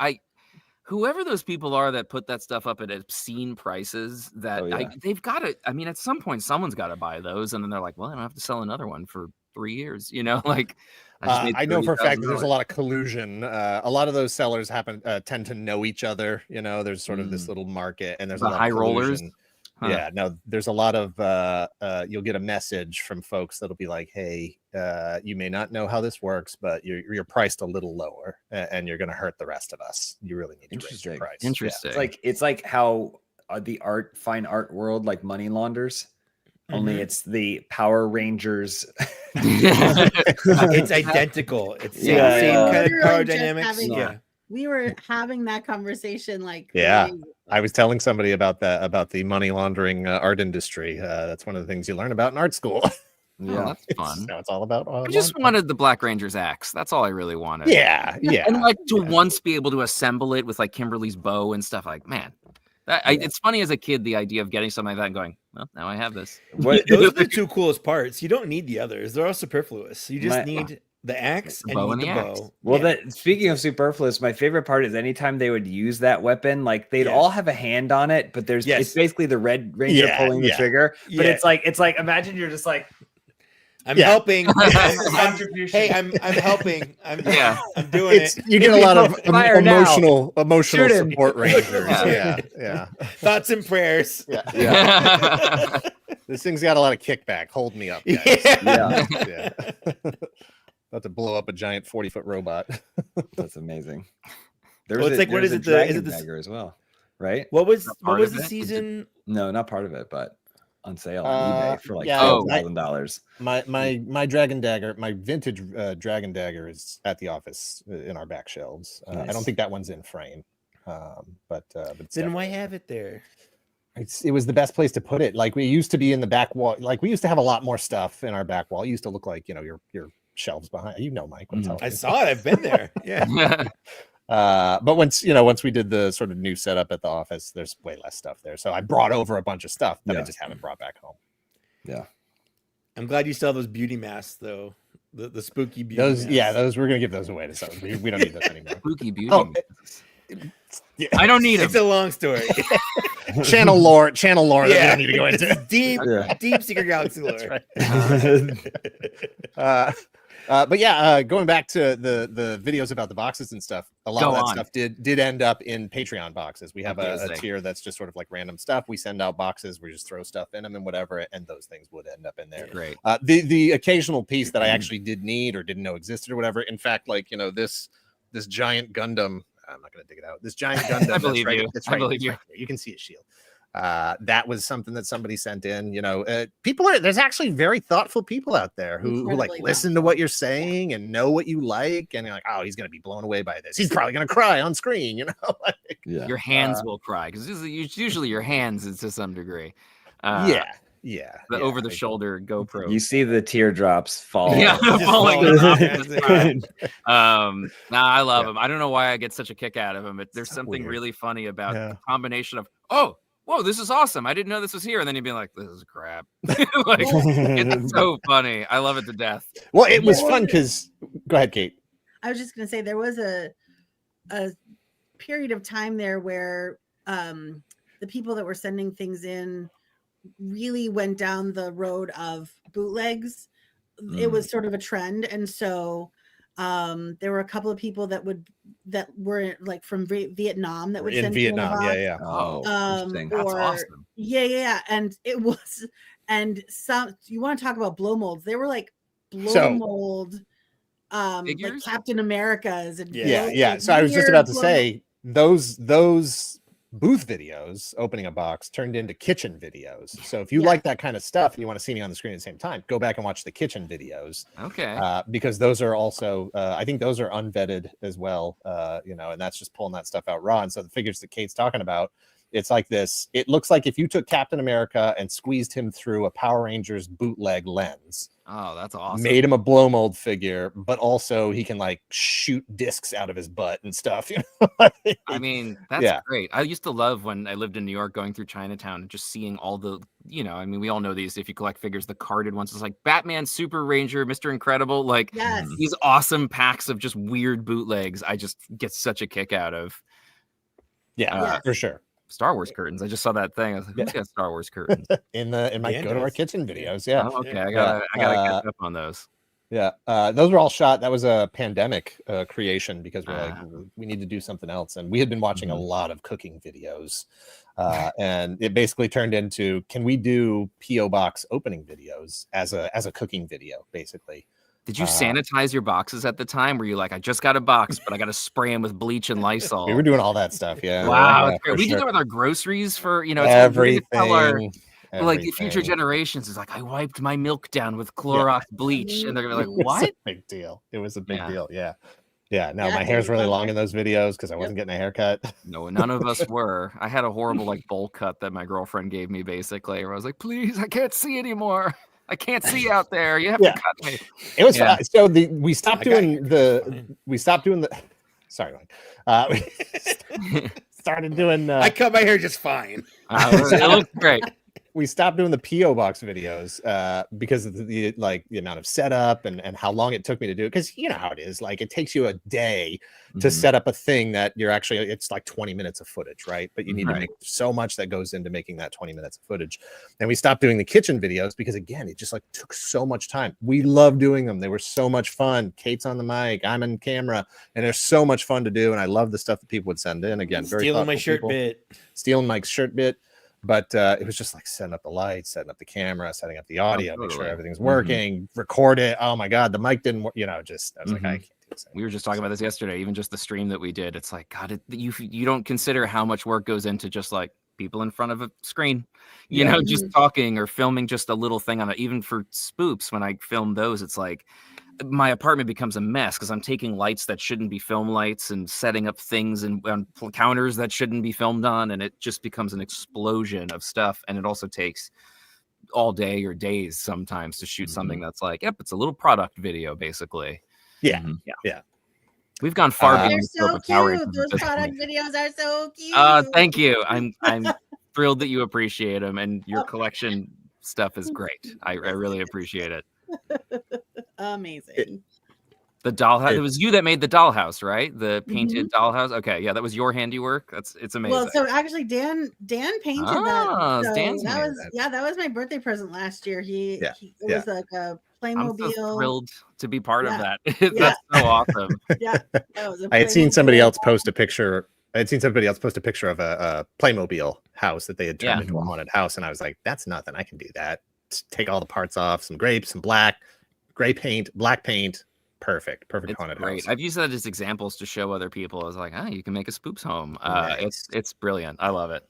Whoever those people are that put that stuff up at obscene prices, they've got to. I mean, at some point, someone's got to buy those, and then they're like, "Well, I don't have to sell another one for 3 years." You know, like I know for a fact that there's a lot of collusion. A lot of those sellers tend to know each other. You know, there's sort of this little market, and there's a lot high of rollers. Huh. Yeah, no, there's a lot of you'll get a message from folks that'll be like, "Hey, you may not know how this works, but you're priced a little lower, and you're going to hurt the rest of us. You really need to raise your price." Interesting. Yeah. It's like how the fine art world like money launders. Only it's the Power Rangers. It's identical. It's same kind of power dynamics. We were having that conversation I was telling somebody about the money laundering art industry. That's one of the things you learn about in art school. Yeah, that's fun. It's all about. I just wanted the Black Ranger's axe. That's all I really wanted. Yeah. And like to once be able to assemble it with like Kimberly's bow and stuff. Like, man, it's funny as a kid, the idea of getting something like that and going, well, now I have this. Those are the two coolest parts. You don't need the others. They're all superfluous. You just need the axe and the bow. Well, speaking of superfluous, my favorite part is anytime they would use that weapon, like they'd all have a hand on it, but it's basically the Red Ranger pulling the trigger. But it's like imagine you're just like I'm Yeah. helping. Contribution. Hey, I'm helping. I'm doing It's it. you get a lot of Fire now. emotional Shoot him. support rangers. Yeah. Yeah. Thoughts and prayers. Yeah. This thing's got a lot of kickback. Hold me up, guys. Yeah. Yeah. About to blow up a giant 40-foot robot. That's amazing. There Well, was it's like, what there's is a it, dragon is it the- dagger as well, right? What was part the of it? season? No, not part of it, but on sale on eBay for like yeah, $12,000. My dragon dagger, my vintage dragon dagger is at the office in our back shelves. I don't Nice. think that one's in frame. But it's Then why definitely- have it there? it was the best place to put it. Like we used to be in the back wall. Like we used to have a lot more stuff in our back wall. It used to look like, your shelves behind. Mike. What I'm telling I you. saw it. I've been there. Yeah. But once we did the sort of new setup at the office, there's way less stuff there. So I brought over a bunch of stuff that I Yeah. just haven't brought back home. Yeah. I'm glad you still have those beauty masks though. The spooky beauty. Those, masks. we're gonna give those away to someone. We don't need those anymore. Spooky beauty. Oh, yeah. I don't need It's them. a long story. channel lore that we don't need to go It's into. deep, Yeah. deep Secret Galaxy lore. But yeah, going back to the videos about the boxes and stuff, a lot Go of that on. stuff did end up in Patreon boxes. We have a Amazing. tier that's just sort of like random stuff. We send out boxes, we just throw stuff in them and whatever, and those things would end up in there. Great. The occasional piece that I actually did need or didn't know existed or whatever. In fact, like this giant Gundam. I'm not going to dig it out. This giant Gundam. I believe that's right, you. That's I right, believe it's you. right there. You can see his shield. That was something that somebody sent in. There's actually very thoughtful people out there who like Incredibly listen to what you're saying and know what you like, and you're like, oh, he's going to be blown away by this. He's probably going to cry on screen. Like, Yeah. Your hands will cry because usually your hands is to some degree. yeah. The over the shoulder GoPro. You see the teardrops fall. Yeah, Just falling falling off. off. I love Yeah. him. I don't know why I get such a kick out of him, but there's So something weird. really funny about Yeah. the combination of whoa, this is awesome. I didn't know this was here, and then you'd be like, this is crap. Like it's so funny. I love it to death. Well, it was fun because. Go ahead, Kate. I was just going to say there was a period of time there where the people that were sending things in really went down the road of bootlegs. It was sort of a trend, and so there were a couple of people that were like from Vietnam that would In send Vietnam, in a box. yeah. Oh, interesting. That's or- awesome. Yeah, and it was, and some, you want to talk about blow molds? They were like blow So- mold, like Figures? Captain Americas. And Yeah. So I was just about to say those booth videos opening a box turned into kitchen videos. So if you Yeah. like that kind of stuff and you want to see me on the screen at the same time, go back and watch the kitchen videos. Okay. Because those are also I think those are unvetted as well. And that's just pulling that stuff out raw. And so the figures that Kate's talking about, it's like this. It looks like if you took Captain America and squeezed him through a Power Rangers bootleg lens, Oh, that's awesome. made him a blow mold figure, but also he can like shoot discs out of his butt and stuff. I mean, that's Yeah. great. I used to love when I lived in New York, going through Chinatown and just seeing all the, we all know these. If you collect figures, the carded ones, it's like Batman, Super Ranger, Mr. Incredible, like Yes. these awesome packs of just weird bootlegs. I just get such a kick out of. Yes. For sure. Star Wars curtains. I just saw that thing. I was like, who's got Star Wars curtains? In my Yeah, go to our nice. kitchen videos. Yeah. Oh, okay, Yeah. I gotta catch up on those. Yeah, those were all shot. That was a pandemic creation because we're like, Ah. we need to do something else. And we had been watching a lot of cooking videos, and it basically turned into, can we do PO box opening videos as a cooking video, basically? Did you sanitize your boxes at the time? Were you like, I just got a box, but I got to spray them with bleach and Lysol? We were doing all that stuff. Yeah. Wow, yeah, that's great. for We did sure. that with our groceries for, it's like, we Everything. tell like the future everything. generations is like, I wiped my milk down with Clorox bleach, and they're gonna be like, It was what? a big deal. It was a big Yeah. deal. Yeah. Yeah. No, Yeah, my it hair's was really fun. long in those videos because I wasn't getting a haircut. No, none of us were. I had a horrible like bowl cut that my girlfriend gave me, basically, where I was like, please, I can't see anymore. I can't see out there. You have Yeah. to cut me. It was Yeah. so we stopped I got doing you. sorry, we started doing I cut my hair just fine. It looked great. we stopped doing the PO box videos because of the amount of setup and how long it took me to do it. Because you know how it is. Like it takes you a day to set up a thing that it's like 20 minutes of footage, right? But you need to make so much that goes into making that 20 minutes of footage. And we stopped doing the kitchen videos because again, it just like took so much time. We love doing them. They were so much fun. Kate's on the mic, I'm in camera, and they're so much fun to do. And I love the stuff that people would send in. Again, very stealing my shirt bit. Stealing Mike's shirt bit. But it was just like setting up the lights, setting up the camera, setting up the audio, make sure everything's working, record it. Oh my God, the mic didn't work. I was like, I can't do this anymore. We were just talking about this yesterday, even just the stream that we did. It's like, God, you don't consider how much work goes into just like people in front of a screen, you know, just talking or filming just a little thing on it. Even for spoops, when I film those, it's like my apartment becomes a mess because I'm taking lights that shouldn't be film lights and setting up things and on counters that shouldn't be filmed on. And it just becomes an explosion of stuff. And it also takes all day or days sometimes to shoot something that's like, yep, it's a little product video, basically. Yeah. We've gone far beyond They're the scope so of Power cute. Rangers Those at this product point. videos are so cute. Thank you. I'm thrilled that you appreciate them, and your collection stuff is great. I really appreciate it. Amazing. The dollhouse. It was you that made the dollhouse, right? The painted dollhouse. Okay, yeah, that was your handiwork. It's amazing. Well, so actually, Dan painted that. So Dan's that made was that was my birthday present last year. It was like a I'm Playmobil. so thrilled to be part of that. Yeah. That's so awesome. Yeah, that was a I had seen Playmobil. somebody else post a picture. of a Playmobil house that they had turned into a haunted house, and I was like, "That's nothing. I can do that. Just take all the parts off, some grapes, some gray paint, black paint. Perfect It's haunted great. house." I've used that as examples to show other people. I was like, you can make a spoops home. It's brilliant. I love it.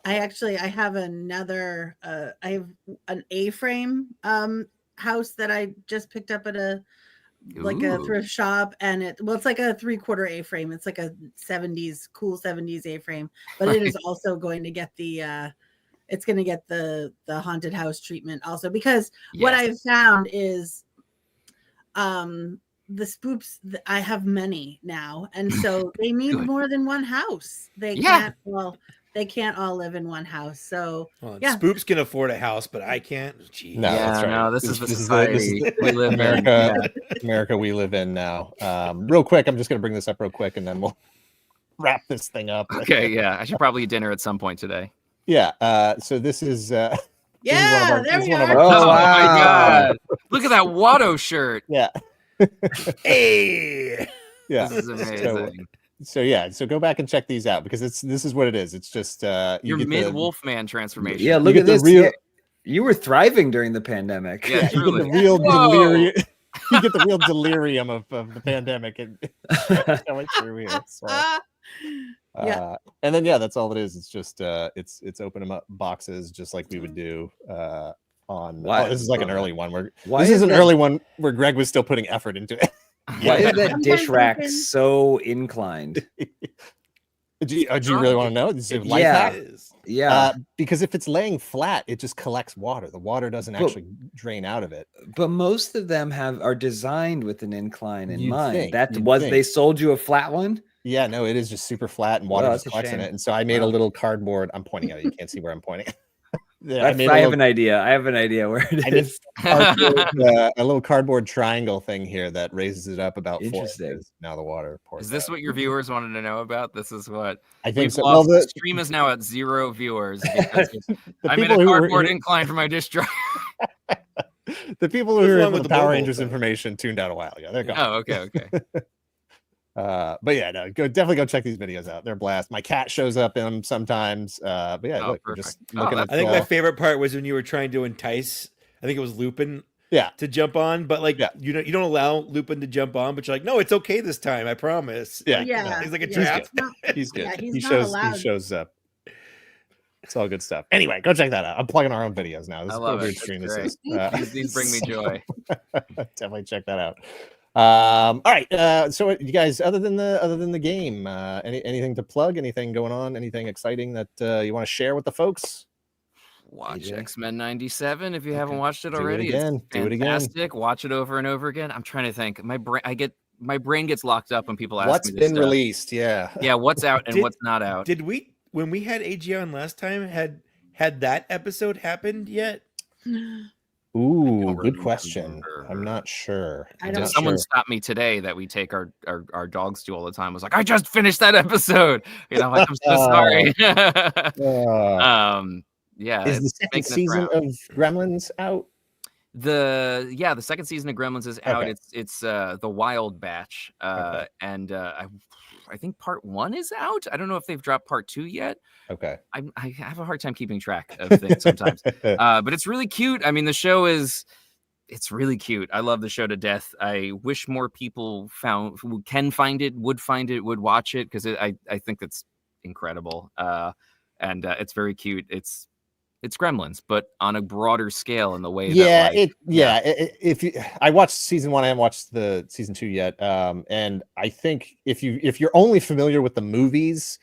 I have another. I have an A-frame house that I just picked up at a thrift shop, and it's like a 3/4 A-frame. It's like a cool 70s A-frame, but it is also going to get the haunted house treatment also, because what I've found is the spoops, I have many now, and so they need more than one house. They can't all live in one house. So spoops can afford a house, but I can't. Jeez. No, that's right. No, this is the society we live in. America we live in now. Real quick, I'm just going to bring this up real quick, and then we'll wrap this thing up. Okay, yeah. I should probably eat dinner at some point today. Yeah. So this is. there we are. Oh my God! Look at that Watto shirt. Yeah. Hey. Yeah. This is amazing. So go back and check these out, because this is what it is. It's just your mid Wolfman transformation. Yeah, look at this. You were thriving during the pandemic. Yeah, you get the real delirium. You get the real delirium of the pandemic and going through here. So, and then that's all it is. It's just it's open them up boxes just like we would do on. This is like an early one early one where Greg was still putting effort into it. Why is that dish rack so inclined? Do you really want to know? This is life hack? Because if it's laying flat, it just collects water. The water doesn't actually drain out of it. But most of them are designed with an incline in mind. Think. They sold you a flat one? Yeah, no, it is just super flat and water just collects in it. And so I made a little cardboard. I'm pointing at it. You can't see where I'm pointing. I have an idea. I have an idea where it is. A little cardboard triangle thing here that raises it up about 4 inches. Now the water pours. Is this what your viewers wanted to know about? This is what I think. So. Well, the stream is now at 0 viewers because I'm in a cardboard incline for my dish dryer. The people who are with the Power Rangers information tuned out a while ago. They're gone. Oh, okay. But definitely go check these videos out. They're a blast. My cat shows up in them sometimes. But look, we're just looking at. I think my favorite part was when you were trying to entice. I think it was Lupin. To jump on, but you don't allow Lupin to jump on, but you're like, no, it's okay this time. I promise. He's like a trap. He's good. He shows up. It's all good stuff. Anyway, go check that out. I'm plugging our own videos now. This is a weird stream. This is. These bring me joy. Definitely check that out. All right. So you guys, other than the game, anything to plug? Anything going on? Anything exciting that you want to share with the folks? Watch X-Men 97 if you haven't watched it already. Do it again. Watch it over and over again. I'm trying to think. My brain gets locked up when people ask what's me this been stuff. released. Yeah. What's out and what's not out. Did we, when we had AG on last time, had had that episode happened yet? Ooh, don't good question. remember. I'm not sure. I I'm don't- not Someone sure. stopped me today that we take our dogs to all the time. Was like, I just finished that episode. You know, I'm like, I'm so sorry. Yeah, Is the it's second making its season rounds. of Gremlins out? The second season of Gremlins is out. Okay. It's the Wild Batch. Okay. And I think part 1 is out. I don't know if they've dropped part 2 yet. Okay. I have a hard time keeping track of things sometimes. But it's really cute. I mean, the show it's really cute. I love the show to death. I wish more people would watch it, because I think it's incredible. And it's very cute. It's Gremlins, but on a broader scale in the way that if you, I watched season 1, I haven't watched the season 2 yet. And I think if you're only familiar with the movies,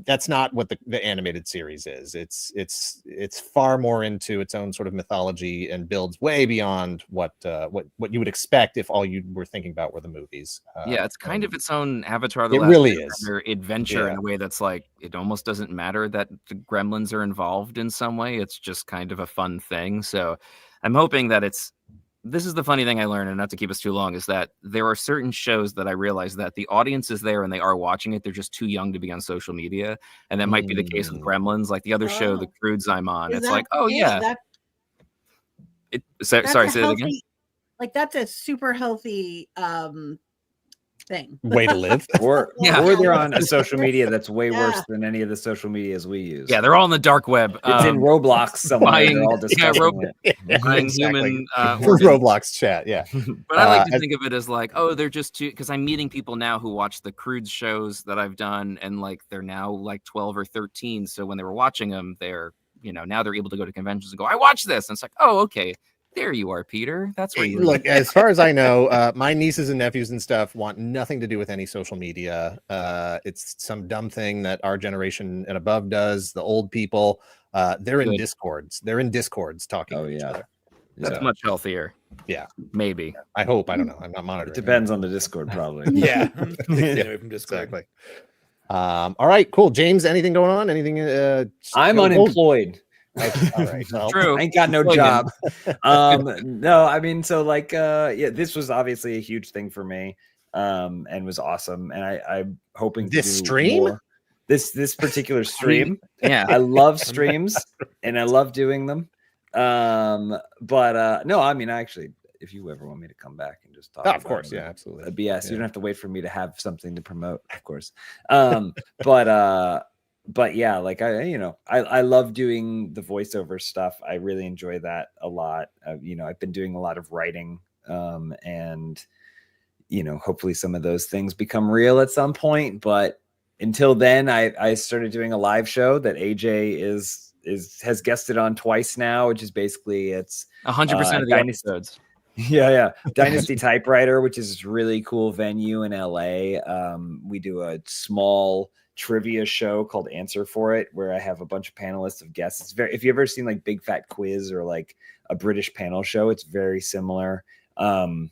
that's not what the animated series is. It's far more into its own sort of mythology and builds way beyond what you would expect if all you were thinking about were the movies. it's kind of its own Avatar: It really is. adventure in a way that's like, it almost doesn't matter that the Gremlins are involved in some way. It's just kind of a fun thing. So I'm hoping that this is the funny thing I learned, and not to keep us too long, is that there are certain shows that I realize that the audience is there and they are watching it. They're just too young to be on social media. And that might be the case with Gremlins. Like the other show, The Crudes I'm on, it's like, oh yeah. Sorry, say it again. Like that's a super healthy thing. Way to live. Or Yeah. or they're on a social media that's way worse than any of the social medias we use. Yeah, they're all on the dark web. It's in Roblox somewhere. They're all discussing it. Buying Exactly. human For Roblox chat, yeah. But I like to think of it as like, oh, they're just too, because I'm meeting people now who watch the Crudes shows that I've done, and like they're now like 12 or 13. So when they were watching them, they're, now they're able to go to conventions and go, I watched this. And it's like, oh, okay. There you are, Peter. That's where you look. As far as I know, my nieces and nephews and stuff want nothing to do with any social media. It's some dumb thing that our generation and above does. The old people, they're in Discords. They're in Discords talking to each other. That's much healthier. Yeah, maybe. I hope. I don't know. I'm not monitoring. It depends on the Discord, probably. Yeah, away from Discord. Exactly. All right, cool. James, anything going on? Anything? I'm unemployed. All right. Well, True. I ain't got no job. No, I mean, so like, this was obviously a huge thing for me, and was awesome. And I'm hoping this to do stream, more. This particular stream. Yeah, I love streams and I love doing them. But no, I mean, actually, if you ever want me to come back and just talk, of course, yeah, absolutely. BS. You don't have to wait for me to have something to promote, of course. But yeah, like I love doing the voiceover stuff. I really enjoy that a lot. I've been doing a lot of writing, and hopefully some of those things become real at some point. But until then, I started doing a live show that AJ has guested on twice now, which is basically it's 100% of the episodes. Yeah. Dynasty Typewriter, which is a really cool venue in LA. We do a small trivia show called Answer For It, where I have a bunch of panelists of guests. It's if you ever seen like Big Fat Quiz or like a British panel show, it's very similar. The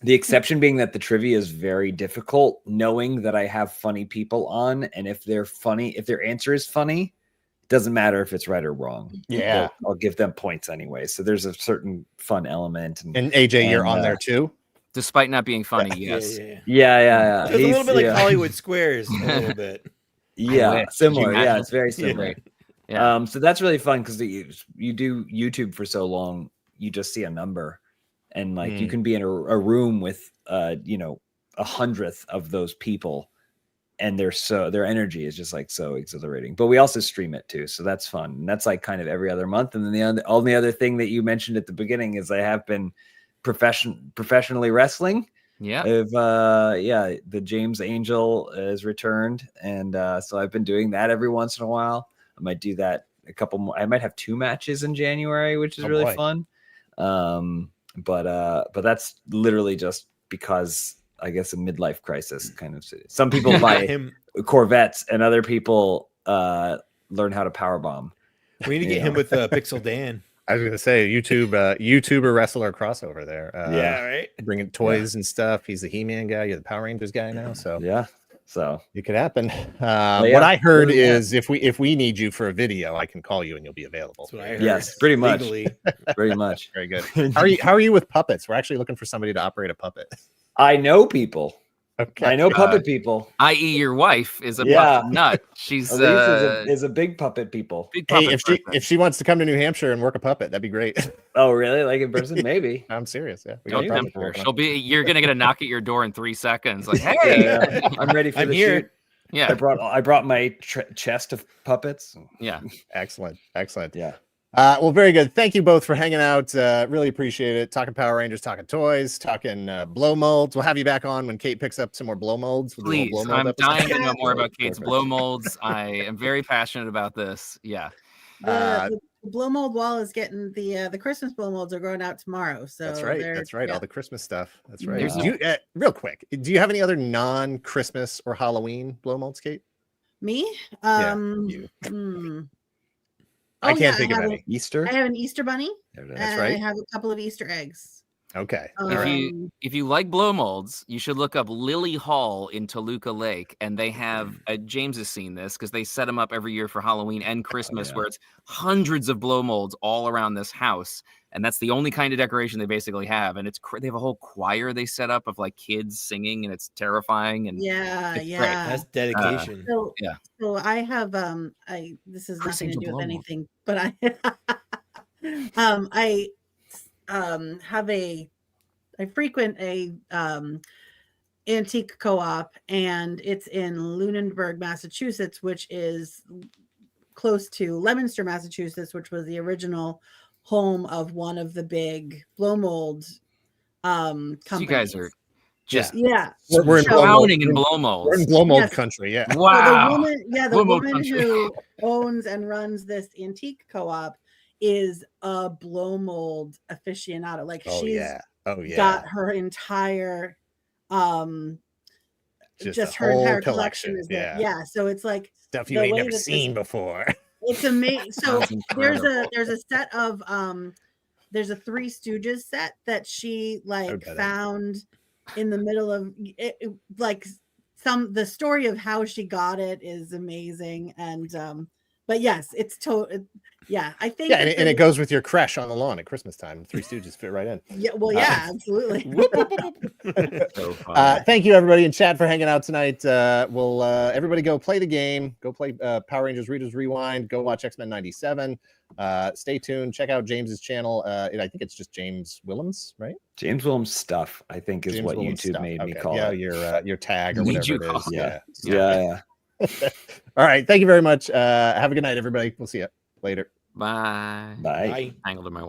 exception being that the trivia is very difficult, knowing that I have funny people on, and if they're funny, if their answer is funny, it doesn't matter if it's right or wrong. Yeah, I'll give them points anyway. So there's a certain fun element. And AJ, you're on there too, despite not being funny. Yes. Yeah. It's a little bit like Hollywood Squares, a little bit. Yeah, similar. Yeah, it's very similar. Yeah. So that's really fun because you do YouTube for so long, you just see a number, and like you can be in a room with 100th of those people, and their energy is just like so exhilarating. But we also stream it too, so that's fun. And that's like kind of every other month. And then the only other thing that you mentioned at the beginning is I have been professionally wrestling. Yeah. The James Angel is returned, and so I've been doing that every once in a while. I might do that a couple more. I might have 2 matches in January, which is really fun. But that's literally just because I guess a midlife crisis kind of. Some people buy Corvettes, and other people learn how to powerbomb. We need to get him with Pixel Dan. I was gonna say YouTuber wrestler crossover there. Yeah, right. Bringing toys and stuff. He's the He-Man guy. You're the Power Rangers guy now. So yeah. So it could happen. yeah, What I heard yeah. is if we need you for a video, I can call you and you'll be available. That's what I heard. Yes, pretty much. Legally. pretty much. Very good. How are you with puppets? We're actually looking for somebody to operate a puppet. I know people. Okay. I know puppet people. I.e., your wife is a Yeah. puppet nut. She's Elise is a big puppet people. big Hey, puppet if she wants to come to New Hampshire and work a puppet, that'd be great. Oh, really? Like in person? Maybe. I'm serious. Yeah, we got Don't a puppet tempt her. working on. She'll be. You're gonna get a knock at your door in 3 seconds. Like, hey, Yeah. I'm ready for I'm the here. shoot. yeah, I brought my chest of puppets. yeah. Excellent. Yeah. Well, very good. Thank you both for hanging out. Really appreciate it. Talking Power Rangers, talking toys, talking blow molds. We'll have you back on when Kate picks up some more blow molds. We'll do a Please, blow mold I'm episode. dying to know more about Kate's Perfect. blow molds. I am very passionate about this. Yeah. The blow mold wall is getting the Christmas blow molds are going out tomorrow. So That's right. they're- That's right. yeah. All the Christmas stuff. That's right. There's Do you, real quick, do you have any other non-Christmas or Halloween blow molds, Kate? Me? Yeah, Um, you. hmm. I Oh, can't yeah, think of have any. Easter. I have an Easter bunny. There it is. That's and right. I have a couple of Easter eggs. Okay. All If right. you if you like blow molds, you should look up Lily Hall in Toluca Lake, and they have James has seen this because they set them up every year for Halloween and Christmas, yeah. where it's hundreds of blow molds all around this house, and that's the only kind of decoration they basically have. And they have a whole choir they set up of like kids singing, and it's terrifying. And Yeah, it's great. yeah. That's dedication. So Yeah. So I have this has Chris nothing to Angel do with blow mold. anything, but I I frequent a antique co-op, and it's in Lunenburg, Massachusetts, which is close to Leominster, Massachusetts, which was the original home of one of the big blow mold companies. So you guys are just yeah. We're in So- blow mold. drowning in blow We're in molds. blow mold Yes. country. Yeah. So Wow. the Blow mold woman country. who owns and runs this antique co-op is a blow mold aficionado. Like Oh she's yeah. Oh yeah. got her entire Just just a her whole entire collection, collection is there. yeah. Yeah. So it's like Stuff you the ain't way never that this- seen before. it's amazing. So Sounds incredible. there's a set of there's a Three Stooges set that she like Okay, then. found in the middle of like the story of how she got it is amazing. And but yes, it's yeah, I think Yeah, that and it goes with your creche on the lawn at Christmas time. Three Stooges fit right in. yeah, well, yeah, absolutely. So fun. Thank you everybody in chat for hanging out tonight. We'll everybody go play the game. Go play Power Rangers Readers Rewind. Go watch X-Men 97. Stay tuned. Check out James's channel. I think it's just James Willems, right? James Willems stuff, I think, is James what Willems YouTube stuff. made me Okay. call yeah, it. your tag or Made whatever you it call is. it. Yeah. Yeah. All right. Thank you very much. Have a good night, everybody. We'll see you later. Bye. Bye. Bye. Tangled in my